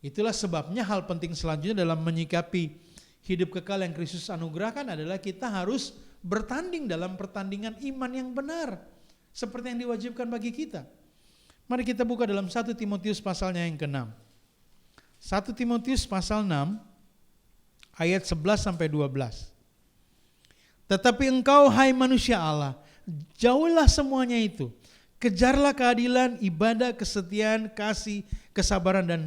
Itulah sebabnya hal penting selanjutnya dalam menyikapi hidup kekal yang Kristus anugerahkan adalah kita harus bertanding dalam pertandingan iman yang benar, seperti yang diwajibkan bagi kita. Mari kita buka dalam 1 Timotius pasalnya yang ke-6. 1 Timotius pasal 6 ayat 11 sampai 12. Tetapi engkau hai manusia Allah, jauhilah semuanya itu. Kejarlah keadilan, ibadah, kesetiaan, kasih, kesabaran dan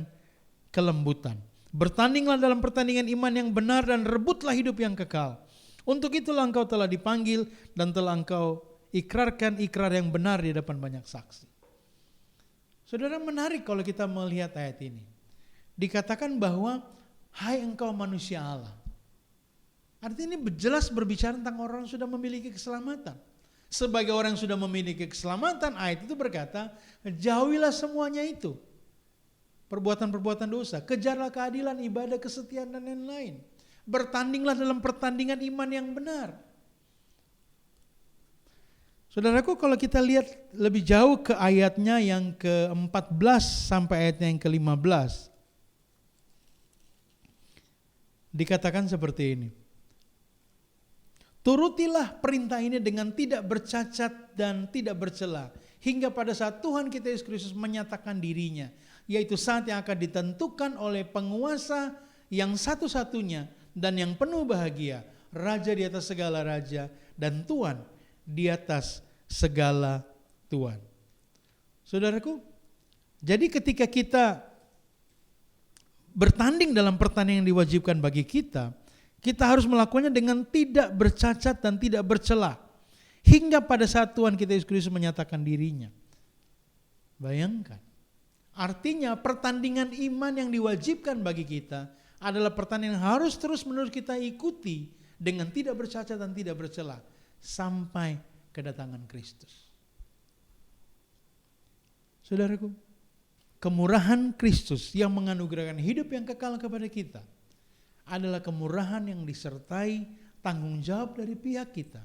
kelembutan. Bertandinglah dalam pertandingan iman yang benar dan rebutlah hidup yang kekal. Untuk itulah engkau telah dipanggil dan telah engkau ikrarkan ikrar yang benar di depan banyak saksi. Saudara, menarik kalau kita melihat ayat ini. Dikatakan bahwa hai engkau manusia Allah. Artinya ini jelas berbicara tentang orang yang sudah memiliki keselamatan. Sebagai orang yang sudah memiliki keselamatan, ayat itu berkata, jauhilah semuanya itu. Perbuatan-perbuatan dosa, kejarlah keadilan, ibadah, kesetiaan dan lain-lain. Bertandinglah dalam pertandingan iman yang benar. Saudaraku, kalau kita lihat lebih jauh ke ayatnya yang ke-14 sampai ayatnya yang ke-15. Dikatakan seperti ini. Turutilah perintah ini dengan tidak bercacat dan tidak bercela. Hingga pada saat Tuhan kita Yesus Kristus menyatakan dirinya. Yaitu saat yang akan ditentukan oleh penguasa yang satu-satunya dan yang penuh bahagia. Raja di atas segala raja dan Tuhan di atas segala Tuhan. Saudaraku, jadi ketika kita bertanding dalam pertandingan yang diwajibkan bagi kita, kita harus melakukannya dengan tidak bercacat dan tidak bercela. Hingga pada saat Tuhan kita Yesus Kristus menyatakan dirinya. Bayangkan. Artinya pertandingan iman yang diwajibkan bagi kita adalah pertandingan yang harus terus-menerus kita ikuti dengan tidak bercacat dan tidak bercela sampai kedatangan Kristus. Saudaraku, kemurahan Kristus yang menganugerahkan hidup yang kekal kepada kita adalah kemurahan yang disertai tanggung jawab dari pihak kita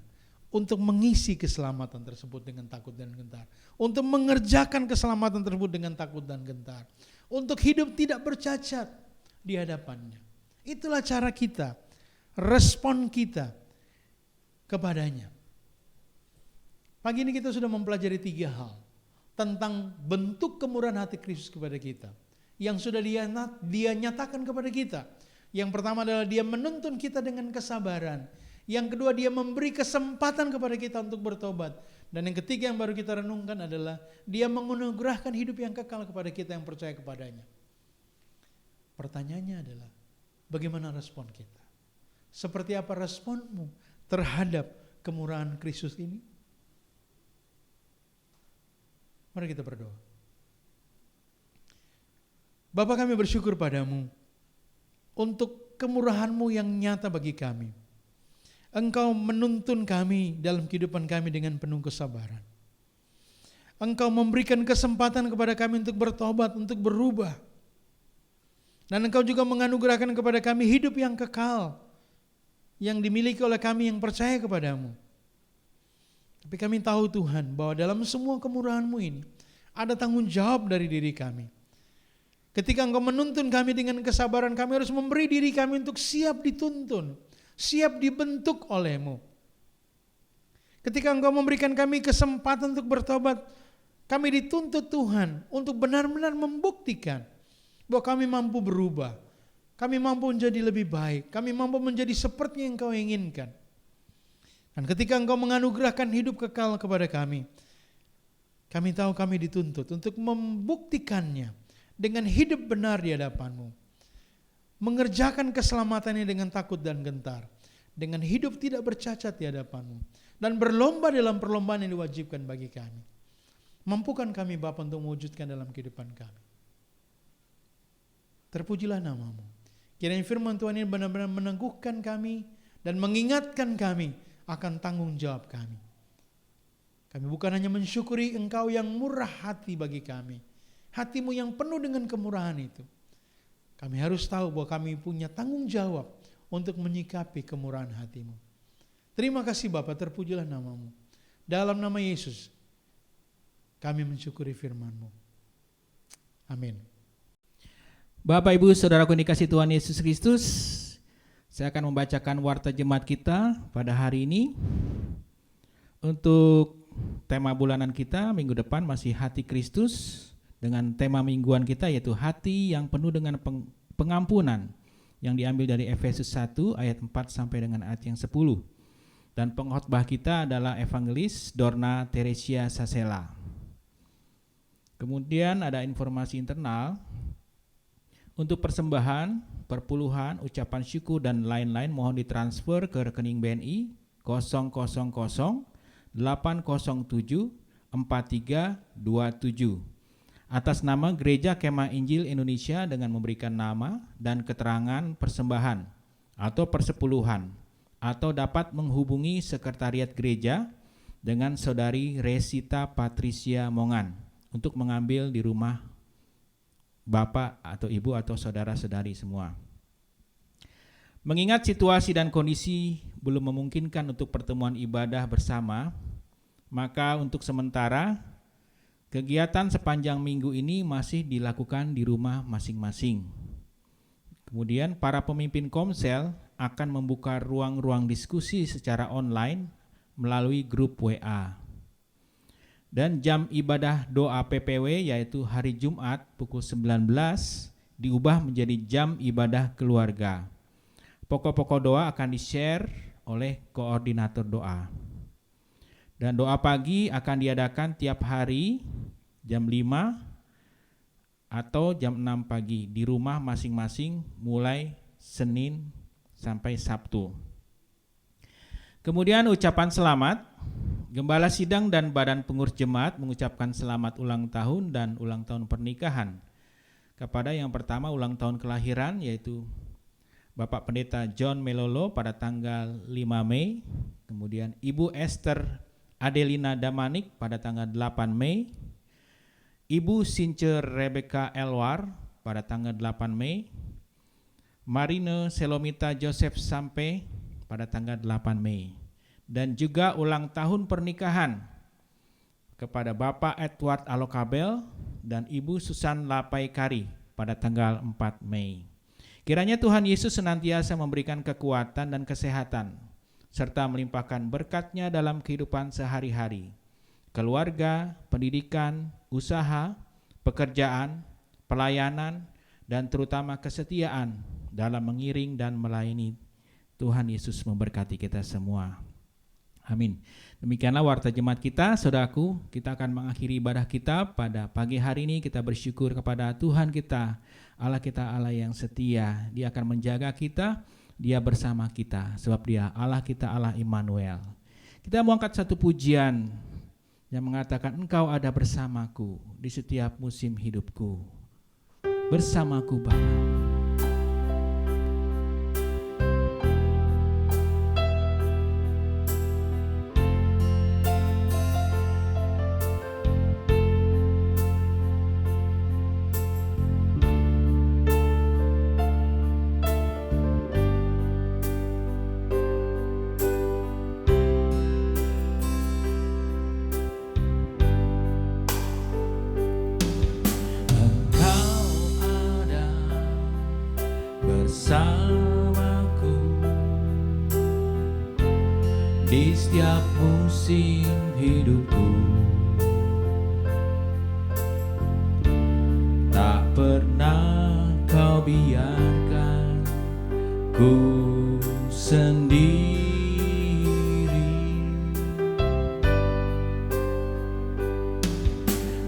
untuk mengisi keselamatan tersebut dengan takut dan gentar. Untuk mengerjakan keselamatan tersebut dengan takut dan gentar. Untuk hidup tidak bercacat di hadapannya. Itulah cara kita, respon kita kepadanya. Pagi ini kita sudah mempelajari 3 hal tentang bentuk kemurahan hati Kristus kepada kita. Yang sudah dia nyatakan kepada kita. Yang pertama adalah dia menuntun kita dengan kesabaran. Yang kedua, dia memberi kesempatan kepada kita untuk bertobat. Dan yang ketiga yang baru kita renungkan adalah dia menganugerahkan hidup yang kekal kepada kita yang percaya kepadanya. Pertanyaannya adalah bagaimana respon kita? Seperti apa responmu terhadap kemurahan Kristus ini? Mari kita berdoa. Bapa, kami bersyukur padamu untuk kemurahan-Mu yang nyata bagi kami. Engkau menuntun kami dalam kehidupan kami dengan penuh kesabaran. Engkau memberikan kesempatan kepada kami untuk bertobat, untuk berubah. Dan Engkau juga menganugerahkan kepada kami hidup yang kekal, yang dimiliki oleh kami yang percaya kepadamu. Tapi kami tahu Tuhan bahwa dalam semua kemurahan-Mu ini ada tanggung jawab dari diri kami. Ketika Engkau menuntun kami dengan kesabaran, kami harus memberi diri kami untuk siap dituntun, siap dibentuk oleh-Mu. Ketika Engkau memberikan kami kesempatan untuk bertobat, kami dituntut Tuhan untuk benar-benar membuktikan bahwa kami mampu berubah, kami mampu menjadi lebih baik, kami mampu menjadi seperti yang Engkau inginkan. Dan ketika Engkau menganugerahkan hidup kekal kepada kami tahu kami dituntut untuk membuktikannya dengan hidup benar di hadapan-Mu. Mengerjakan keselamatannya dengan takut dan gentar. Dengan hidup tidak bercacat di hadapan-Mu. Dan berlomba dalam perlombaan yang diwajibkan bagi kami. Mampukan kami Bapa untuk mewujudkan dalam kehidupan kami. Terpujilah nama-Mu. Kiranya firman Tuhan ini benar-benar meneguhkan kami dan mengingatkan kami akan tanggung jawab kami. Kami bukan hanya mensyukuri Engkau yang murah hati bagi kami. Hati-Mu yang penuh dengan kemurahan itu. Kami harus tahu bahwa kami punya tanggung jawab untuk menyikapi kemurahan hati-Mu. Terima kasih Bapa, terpujilah nama-Mu. Dalam nama Yesus, kami mensyukuri firman-Mu. Amin. Bapak, Ibu, Saudaraku yang dikasihi Tuhan Yesus Kristus, saya akan membacakan warta jemaat kita pada hari ini. Untuk tema bulanan kita minggu depan masih hati Kristus, dengan tema mingguan kita yaitu hati yang penuh dengan pengampunan, yang diambil dari Efesus 1 ayat 4 sampai dengan ayat yang 10. Dan pengkhotbah kita adalah Evangelis Dorna Teresia Sasela. Kemudian ada informasi internal. Untuk persembahan, perpuluhan, ucapan syukur dan lain-lain mohon ditransfer ke rekening BNI 000 807 4327 atas nama Gereja Kemah Injil Indonesia dengan memberikan nama dan keterangan persembahan atau persepuluhan, atau dapat menghubungi sekretariat gereja dengan Saudari Resita Patricia Mongan untuk mengambil di rumah Bapak atau Ibu atau saudara-saudari semua. Mengingat situasi dan kondisi belum memungkinkan untuk pertemuan ibadah bersama, maka untuk sementara kegiatan sepanjang minggu ini masih dilakukan di rumah masing-masing. Kemudian para pemimpin Komsel akan membuka ruang-ruang diskusi secara online melalui grup WA. Dan jam ibadah doa PPW yaitu hari Jumat pukul 19 diubah menjadi jam ibadah keluarga. Pokok-pokok doa akan di-share oleh koordinator doa. Dan doa pagi akan diadakan tiap hari jam 5 atau jam 6 pagi di rumah masing-masing mulai Senin sampai Sabtu. Kemudian ucapan selamat. Gembala Sidang dan Badan Pengurus Jemaat mengucapkan selamat ulang tahun dan ulang tahun pernikahan kepada yang pertama ulang tahun kelahiran yaitu Bapak Pendeta John Melolo pada tanggal 5 Mei, kemudian Ibu Esther Adelina Damanik pada tanggal 8 Mei, Ibu Since Rebecca Elwar pada tanggal 8 Mei, Marine Selomita Joseph Sampe pada tanggal 8 Mei, dan juga ulang tahun pernikahan kepada Bapak Edward Alokabel dan Ibu Susan Lapaikari pada tanggal 4 Mei. Kiranya Tuhan Yesus senantiasa memberikan kekuatan dan kesehatan, serta melimpahkan berkat-Nya dalam kehidupan sehari-hari, keluarga, pendidikan, usaha, pekerjaan, pelayanan, dan terutama kesetiaan dalam mengiring dan melayani. Tuhan Yesus memberkati kita semua. Amin. Demikianlah warta jemaat kita, saudaraku. Kita akan mengakhiri ibadah kita pada pagi hari ini. Kita bersyukur kepada Tuhan kita, Allah yang setia. Dia akan menjaga kita Dia bersama kita, sebab Dia Allah kita, Allah Immanuel. Kita mau angkat satu pujian yang mengatakan, Engkau ada bersamaku di setiap musim hidupku, bersamaku Bapa. Bersamaku di setiap musim hidupku, tak pernah Kau biarkan ku sendiri.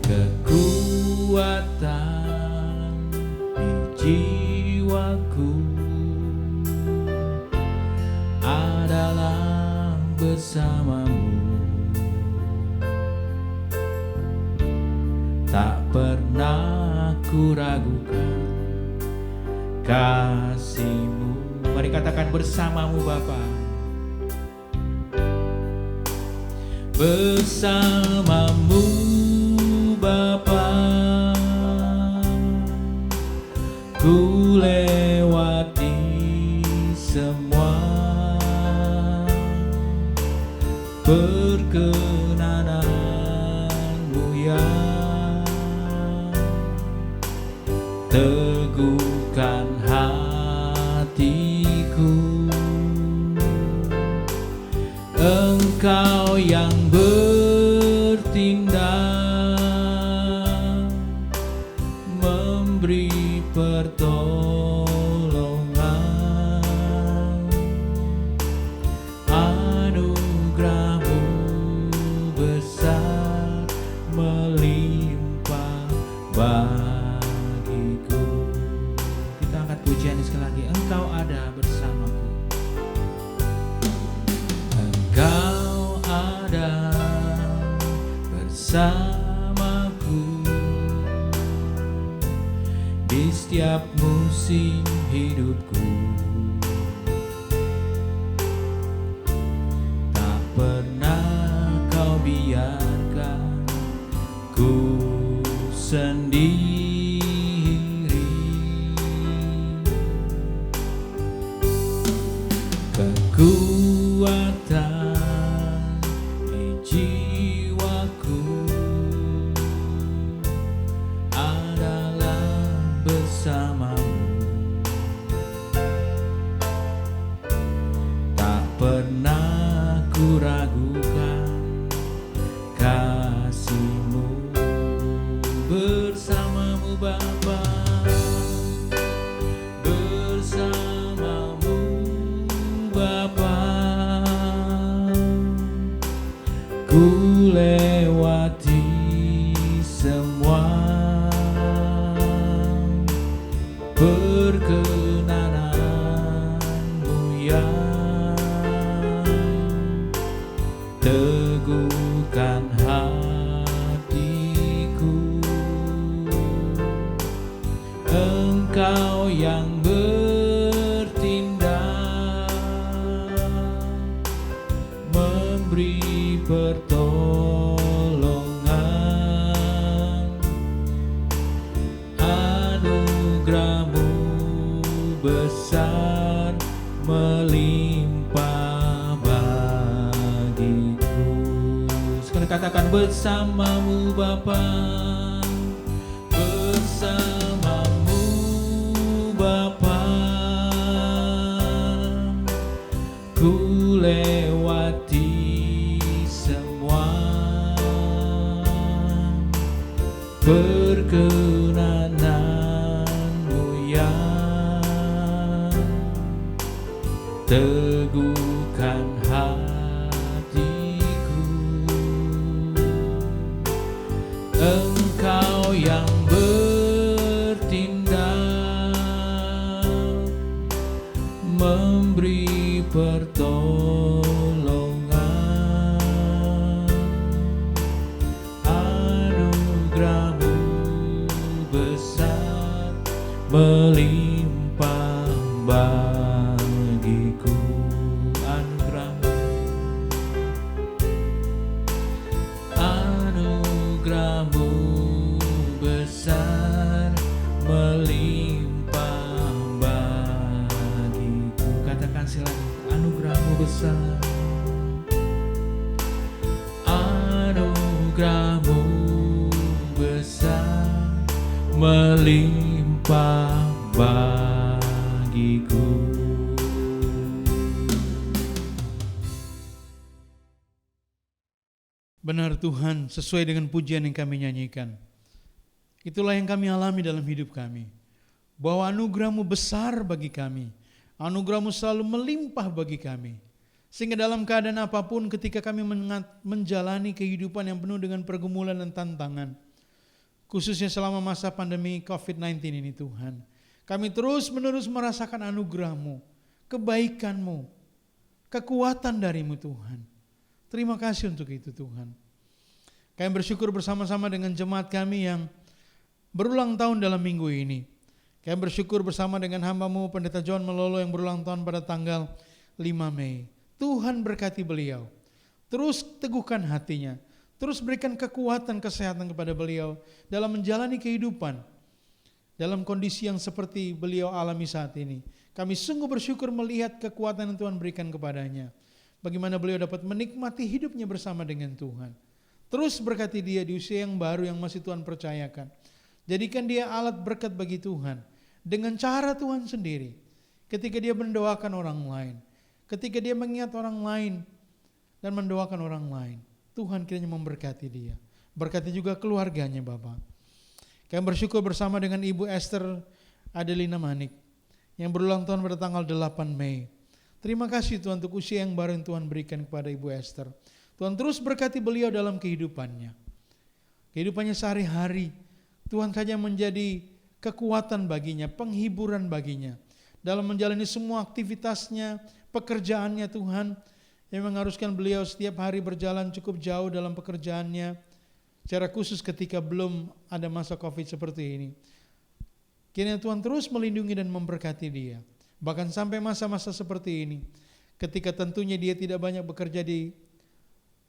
Kekuatan di jiwaku adalah bersamamu, tak pernah ku ragukan kasih-Mu. Mari katakan, bersamamu Bapa. Bersamamu Bapa, ku lewati semua perkenanan-Mu yang teguhkan hatiku. Engkau yang bertindak, memberi pertolongan, anugerah-Mu besar melimpah bagiku. Kita angkat pujian sekali lagi. Engkau ada bersamaku, Engkau ada bersamaku di setiap musim hidupku, tak pernah Kau biarkan ku sendiri. Kekuatan di jiwaku adalah bersamamu, tak pernah ku ragukan kasih-Mu. Bersamamu Bapa, bersamamu Bapa, ku lewati semua perkenanan-Mu yang teguhkan hatiku. Engkau yang bertindak, memberi pertolongan, anugerah-Mu besar melimpah bagiku. Sekarang katakan, bersamamu Bapa, bersamamu Bapa, ku lewati semua perkenanan-Mu yang teguhkan hatiku. Engkau yang bertindak, melimpah bagiku. Anugerah-Mu, anugerah-Mu besar, melimpah bagiku. Katakan silakan, anugerah-Mu besar, anugerah-Mu besar, melimpah bagiku. Benar Tuhan, sesuai dengan pujian yang kami nyanyikan. Itulah yang kami alami dalam hidup kami. Bahwa anugerah-Mu besar bagi kami. Anugerah-Mu selalu melimpah bagi kami. Sehingga dalam keadaan apapun ketika kami menjalani kehidupan yang penuh dengan pergumulan dan tantangan. Khususnya selama masa pandemi COVID-19 ini Tuhan. Kami terus menerus merasakan anugerah-Mu, kebaikan-Mu, kekuatan dari-Mu Tuhan. Terima kasih untuk itu Tuhan. Kami bersyukur bersama-sama dengan jemaat kami yang berulang tahun dalam minggu ini. Kami bersyukur bersama dengan hamba-Mu Pendeta John Melolo yang berulang tahun pada tanggal 5 Mei. Tuhan berkati beliau. Terus teguhkan hatinya. Terus berikan kekuatan kesehatan kepada beliau dalam menjalani kehidupan. Dalam kondisi yang seperti beliau alami saat ini. Kami sungguh bersyukur melihat kekuatan yang Tuhan berikan kepadanya. Bagaimana beliau dapat menikmati hidupnya bersama dengan Tuhan. Terus berkati dia di usia yang baru yang masih Tuhan percayakan. Jadikan dia alat berkat bagi Tuhan. Dengan cara Tuhan sendiri. Ketika dia mendoakan orang lain. Ketika dia mengingat orang lain. Dan mendoakan orang lain. Tuhan kiranya memberkati dia. Berkati juga keluarganya Bapak. Kami bersyukur bersama dengan Ibu Esther Adelina Manik. Yang berulang tahun pada tanggal 8 Mei. Terima kasih Tuhan untuk usia yang baru yang Tuhan berikan kepada Ibu Esther. Tuhan terus berkati beliau dalam kehidupannya. Kehidupannya sehari-hari. Tuhan saja menjadi kekuatan baginya, penghiburan baginya. Dalam menjalani semua aktivitasnya, pekerjaannya Tuhan. Yang mengharuskan beliau setiap hari berjalan cukup jauh dalam pekerjaannya. Secara khusus ketika belum ada masa COVID seperti ini. Kiranya Tuhan terus melindungi dan memberkati dia. Bahkan sampai masa-masa seperti ini, ketika tentunya dia tidak banyak bekerja di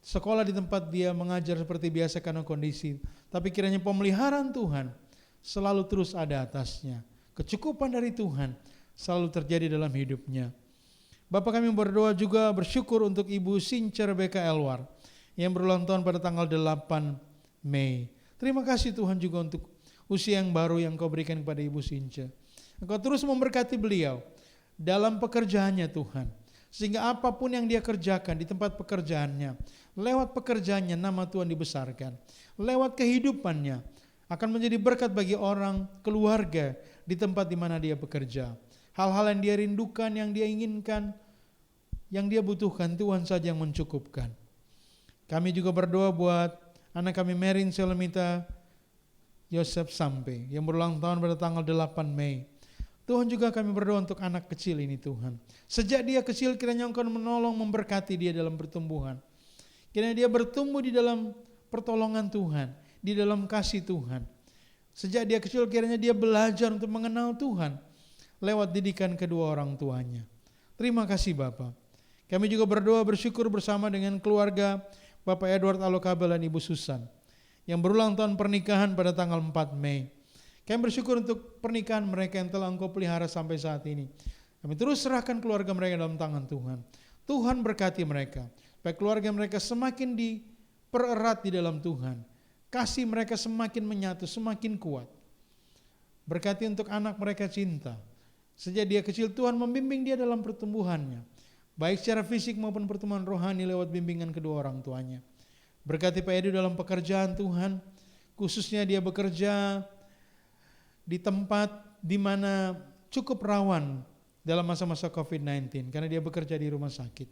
sekolah di tempat dia mengajar seperti biasa karena kondisi. Tapi kiranya pemeliharaan Tuhan selalu terus ada atasnya. Kecukupan dari Tuhan selalu terjadi dalam hidupnya. Bapak kami berdoa juga bersyukur untuk Ibu Sinca Rebecca Elwar yang berulang tahun pada tanggal 8 Mei. Terima kasih Tuhan juga untuk usia yang baru yang Kau berikan kepada Ibu Sinca. Engkau terus memberkati beliau dalam pekerjaannya Tuhan. Sehingga apapun yang dia kerjakan di tempat pekerjaannya, lewat pekerjaannya nama Tuhan dibesarkan. Lewat kehidupannya akan menjadi berkat bagi orang, keluarga di tempat di mana dia bekerja. Hal-hal yang dia rindukan, yang dia inginkan, yang dia butuhkan, Tuhan saja yang mencukupkan. Kami juga berdoa buat anak kami Merin Selemita Yosef Sampe yang berulang tahun pada tanggal 8 Mei. Tuhan juga kami berdoa untuk anak kecil ini Tuhan. Sejak dia kecil kiranya Engkau menolong memberkati dia dalam pertumbuhan. Kiranya dia bertumbuh di dalam pertolongan Tuhan, di dalam kasih Tuhan. Sejak dia kecil kiranya dia belajar untuk mengenal Tuhan lewat didikan kedua orang tuanya. Terima kasih Bapak. Kami juga berdoa bersyukur bersama dengan keluarga Bapak Edward Alokabel dan Ibu Susan yang berulang tahun pernikahan pada tanggal 4 Mei. Kami bersyukur untuk pernikahan mereka yang telah Engkau pelihara sampai saat ini. Kami terus serahkan keluarga mereka dalam tangan Tuhan. Tuhan berkati mereka. Supaya keluarga mereka semakin dipererat di dalam Tuhan. Kasih mereka semakin menyatu, semakin kuat. Berkati untuk anak mereka cinta. Sejak dia kecil Tuhan membimbing dia dalam pertumbuhannya. Baik secara fisik maupun pertumbuhan rohani lewat bimbingan kedua orang tuanya. Berkati Pak Edu dalam pekerjaan Tuhan. Khususnya dia bekerja di tempat di mana cukup rawan dalam masa-masa COVID-19 karena dia bekerja di rumah sakit.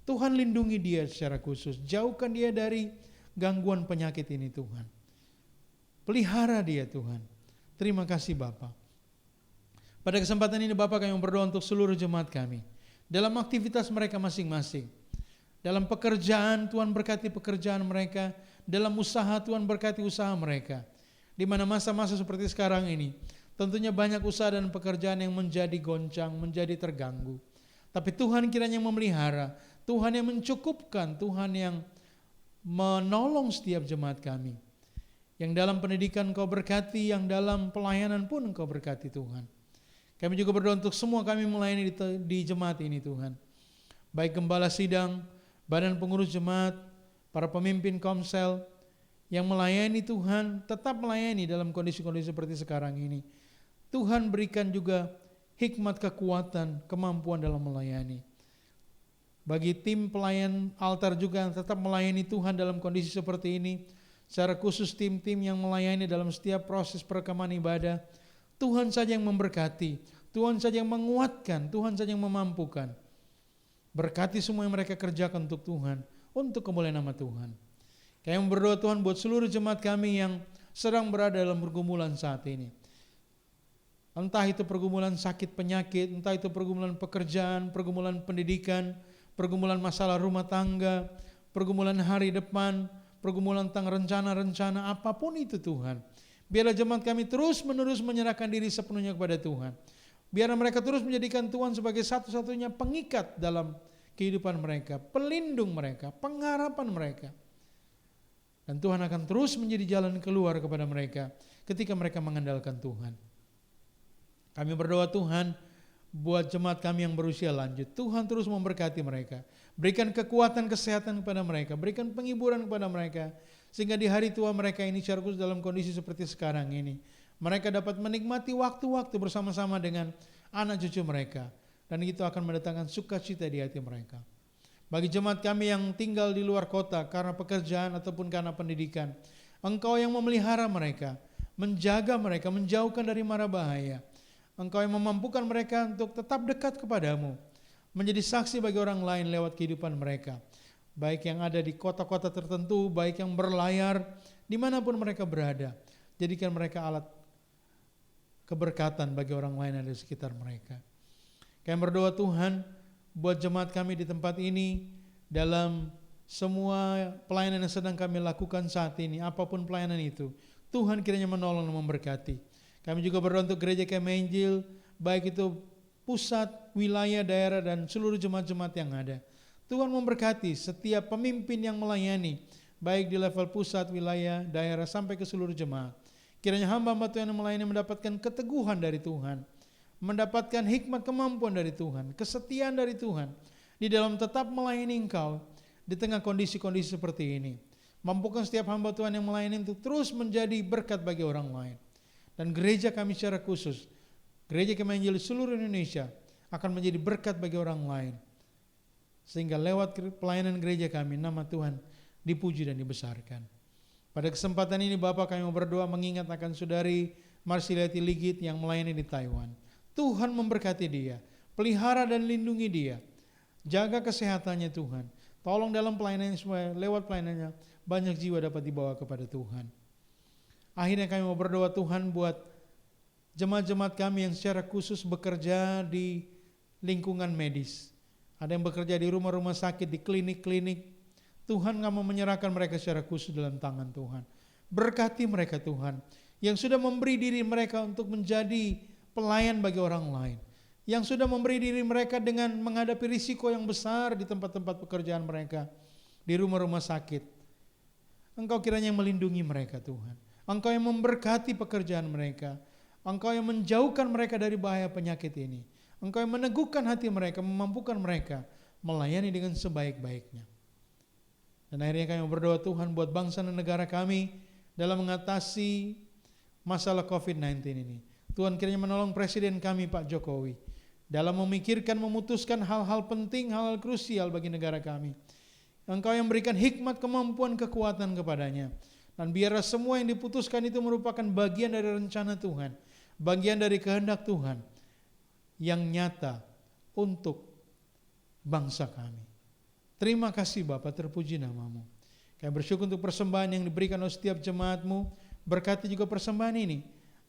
Tuhan lindungi dia secara khusus, jauhkan dia dari gangguan penyakit ini Tuhan. Pelihara dia Tuhan. Terima kasih Bapak. Pada kesempatan ini Bapak kami berdoa untuk seluruh jemaat kami. Dalam aktivitas mereka masing-masing. Dalam pekerjaan Tuhan berkati pekerjaan mereka. Dalam usaha Tuhan berkati usaha mereka. Di mana masa-masa seperti sekarang ini Tentunya banyak usaha dan pekerjaan yang menjadi goncang, menjadi terganggu. Tapi Tuhan kiranya yang memelihara, Tuhan yang mencukupkan, Tuhan yang menolong setiap jemaat kami. Yang dalam pendidikan Engkau berkati, yang dalam pelayanan pun Engkau berkati Tuhan. Kami juga berdoa untuk semua kami melayani di jemaat ini Tuhan. Baik gembala sidang, badan pengurus jemaat, para pemimpin komsel, yang melayani Tuhan, tetap melayani dalam kondisi-kondisi seperti sekarang ini. Tuhan berikan juga hikmat, kekuatan, kemampuan dalam melayani. Bagi tim pelayan altar juga yang tetap melayani Tuhan dalam kondisi seperti ini, secara khusus tim-tim yang melayani dalam setiap proses perekaman ibadah, Tuhan saja yang memberkati, Tuhan saja yang menguatkan, Tuhan saja yang memampukan. Berkati semua yang mereka kerjakan untuk Tuhan, untuk kemuliaan nama Tuhan. Kami berdoa Tuhan buat seluruh jemaat kami yang sedang berada dalam pergumulan saat ini. Entah itu pergumulan sakit penyakit, entah itu pergumulan pekerjaan, pergumulan pendidikan, pergumulan masalah rumah tangga, pergumulan hari depan, pergumulan tentang rencana-rencana, apapun itu Tuhan. Biarlah jemaat kami terus-menerus menyerahkan diri sepenuhnya kepada Tuhan. Biarlah mereka terus menjadikan Tuhan sebagai satu-satunya pengikat dalam kehidupan mereka, pelindung mereka, pengharapan mereka. Dan Tuhan akan terus menjadi jalan keluar kepada mereka ketika mereka mengandalkan Tuhan. Kami berdoa Tuhan buat jemaat kami yang berusia lanjut. Tuhan terus memberkati mereka. Berikan kekuatan kesehatan kepada mereka. Berikan penghiburan kepada mereka. Sehingga di hari tua mereka ini secara khusus dalam kondisi seperti sekarang ini, mereka dapat menikmati waktu-waktu bersama-sama dengan anak cucu mereka. Dan itu akan mendatangkan sukacita di hati mereka. Bagi jemaat kami yang tinggal di luar kota karena pekerjaan ataupun karena pendidikan, Engkau yang memelihara mereka, menjaga mereka, menjauhkan dari mara bahaya. Engkau yang memampukan mereka untuk tetap dekat kepadamu, menjadi saksi bagi orang lain lewat kehidupan mereka, baik yang ada di kota-kota tertentu, baik yang berlayar, dimanapun mereka berada. Jadikan mereka alat keberkatan bagi orang lain yang ada di sekitar mereka. Kami berdoa Tuhan buat jemaat kami di tempat ini, dalam semua pelayanan yang sedang kami lakukan saat ini, apapun pelayanan itu, Tuhan kiranya menolong dan memberkati. Kami juga berdoa untuk gereja KMI Injil, baik itu pusat, wilayah, daerah, dan seluruh jemaat-jemaat yang ada. Tuhan memberkati setiap pemimpin yang melayani, baik di level pusat, wilayah, daerah, sampai ke seluruh jemaat. Kiranya hamba-hamba Tuhan yang melayani mendapatkan keteguhan dari Tuhan, mendapatkan hikmat kemampuan dari Tuhan, kesetiaan dari Tuhan, di dalam tetap melayani Engkau di tengah kondisi-kondisi seperti ini. Mampukan setiap hamba Tuhan yang melayani untuk terus menjadi berkat bagi orang lain. Dan gereja kami secara khusus, gereja KMI Injil seluruh Indonesia akan menjadi berkat bagi orang lain. Sehingga lewat pelayanan gereja kami, nama Tuhan dipuji dan dibesarkan. Pada kesempatan ini Bapak kami mau berdoa mengingat akan saudari Marsiliati Ligit yang melayani di Taiwan. Tuhan memberkati dia, pelihara dan lindungi dia. Jaga kesehatannya Tuhan. Tolong dalam pelayanannya supaya lewat pelayanannya banyak jiwa dapat dibawa kepada Tuhan. Akhirnya kami mau berdoa Tuhan buat jemaat-jemaat kami yang secara khusus bekerja di lingkungan medis. Ada yang bekerja di rumah-rumah sakit, di klinik-klinik. Tuhan nggak mau menyerahkan mereka secara khusus dalam tangan Tuhan. Berkati mereka Tuhan, yang sudah memberi diri mereka untuk menjadi pelayan bagi orang lain. Yang sudah memberi diri mereka dengan menghadapi risiko yang besar di tempat-tempat pekerjaan mereka, di rumah-rumah sakit. Engkau kiranya yang melindungi mereka Tuhan. Engkau yang memberkati pekerjaan mereka. Engkau yang menjauhkan mereka dari bahaya penyakit ini. Engkau yang meneguhkan hati mereka, memampukan mereka melayani dengan sebaik-baiknya. Dan akhirnya kami berdoa Tuhan buat bangsa dan negara kami dalam mengatasi masalah COVID-19 ini. Tuhan kiranya menolong Presiden kami Pak Jokowi dalam memikirkan, memutuskan hal-hal penting, hal-hal krusial bagi negara kami. Engkau yang berikan hikmat, kemampuan, kekuatan kepadanya. Dan biarlah semua yang diputuskan itu merupakan bagian dari rencana Tuhan, bagian dari kehendak Tuhan yang nyata untuk bangsa kami. Terima kasih Bapa, terpuji namamu. Kami bersyukur untuk persembahan yang diberikan oleh setiap jemaatmu. Berkati juga persembahan ini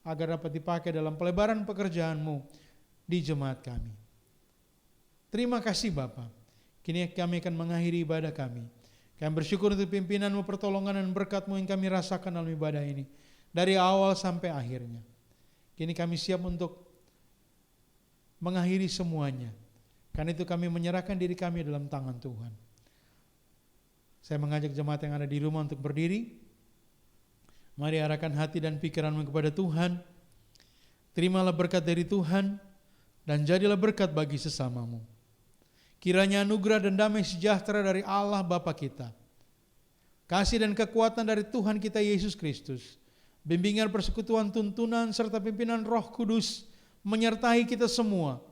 agar dapat dipakai dalam pelebaran pekerjaan-Mu di jemaat kami. Terima kasih Bapa. Kini kami akan mengakhiri ibadah kami. Kami bersyukur untuk pimpinan-Mu, pertolongan dan berkat-Mu yang kami rasakan dalam ibadah ini, dari awal sampai akhirnya. Kini kami siap untuk mengakhiri semuanya. Karena itu kami menyerahkan diri kami dalam tangan Tuhan. Saya mengajak jemaat yang ada di rumah untuk berdiri. Mari arahkan hati dan pikiranmu kepada Tuhan. Terimalah berkat dari Tuhan dan jadilah berkat bagi sesamamu. Kiranya anugerah dan damai sejahtera dari Allah Bapa kita, kasih dan kekuatan dari Tuhan kita Yesus Kristus, bimbingan persekutuan tuntunan serta pimpinan Roh Kudus menyertai kita semua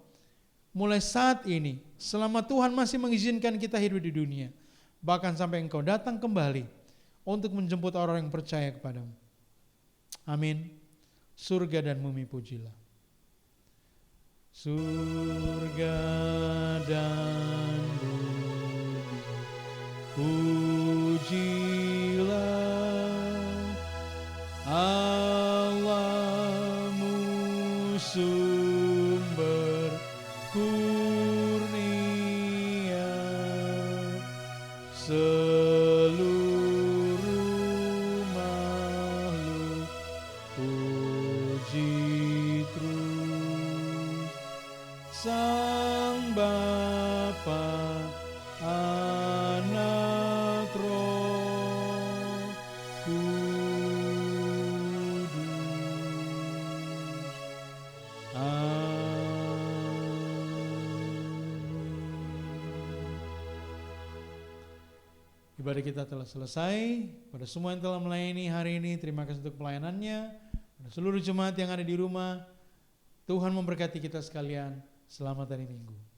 mulai saat ini selama Tuhan masih mengizinkan kita hidup di dunia, bahkan sampai Engkau datang kembali untuk menjemput orang yang percaya kepadamu. Amin. Surga dan bumi pujilah. Surga dan bumi pujilah Allahmu sumber kurnia, seluruh makhluk puji terus Sang Bapa, Anak, Roh Kudus. Ibadah kita telah selesai. Pada semua yang telah melayani hari ini, terima kasih untuk pelayanannya. Pada seluruh jemaat yang ada di rumah, Tuhan memberkati kita sekalian. Selamat hari Minggu.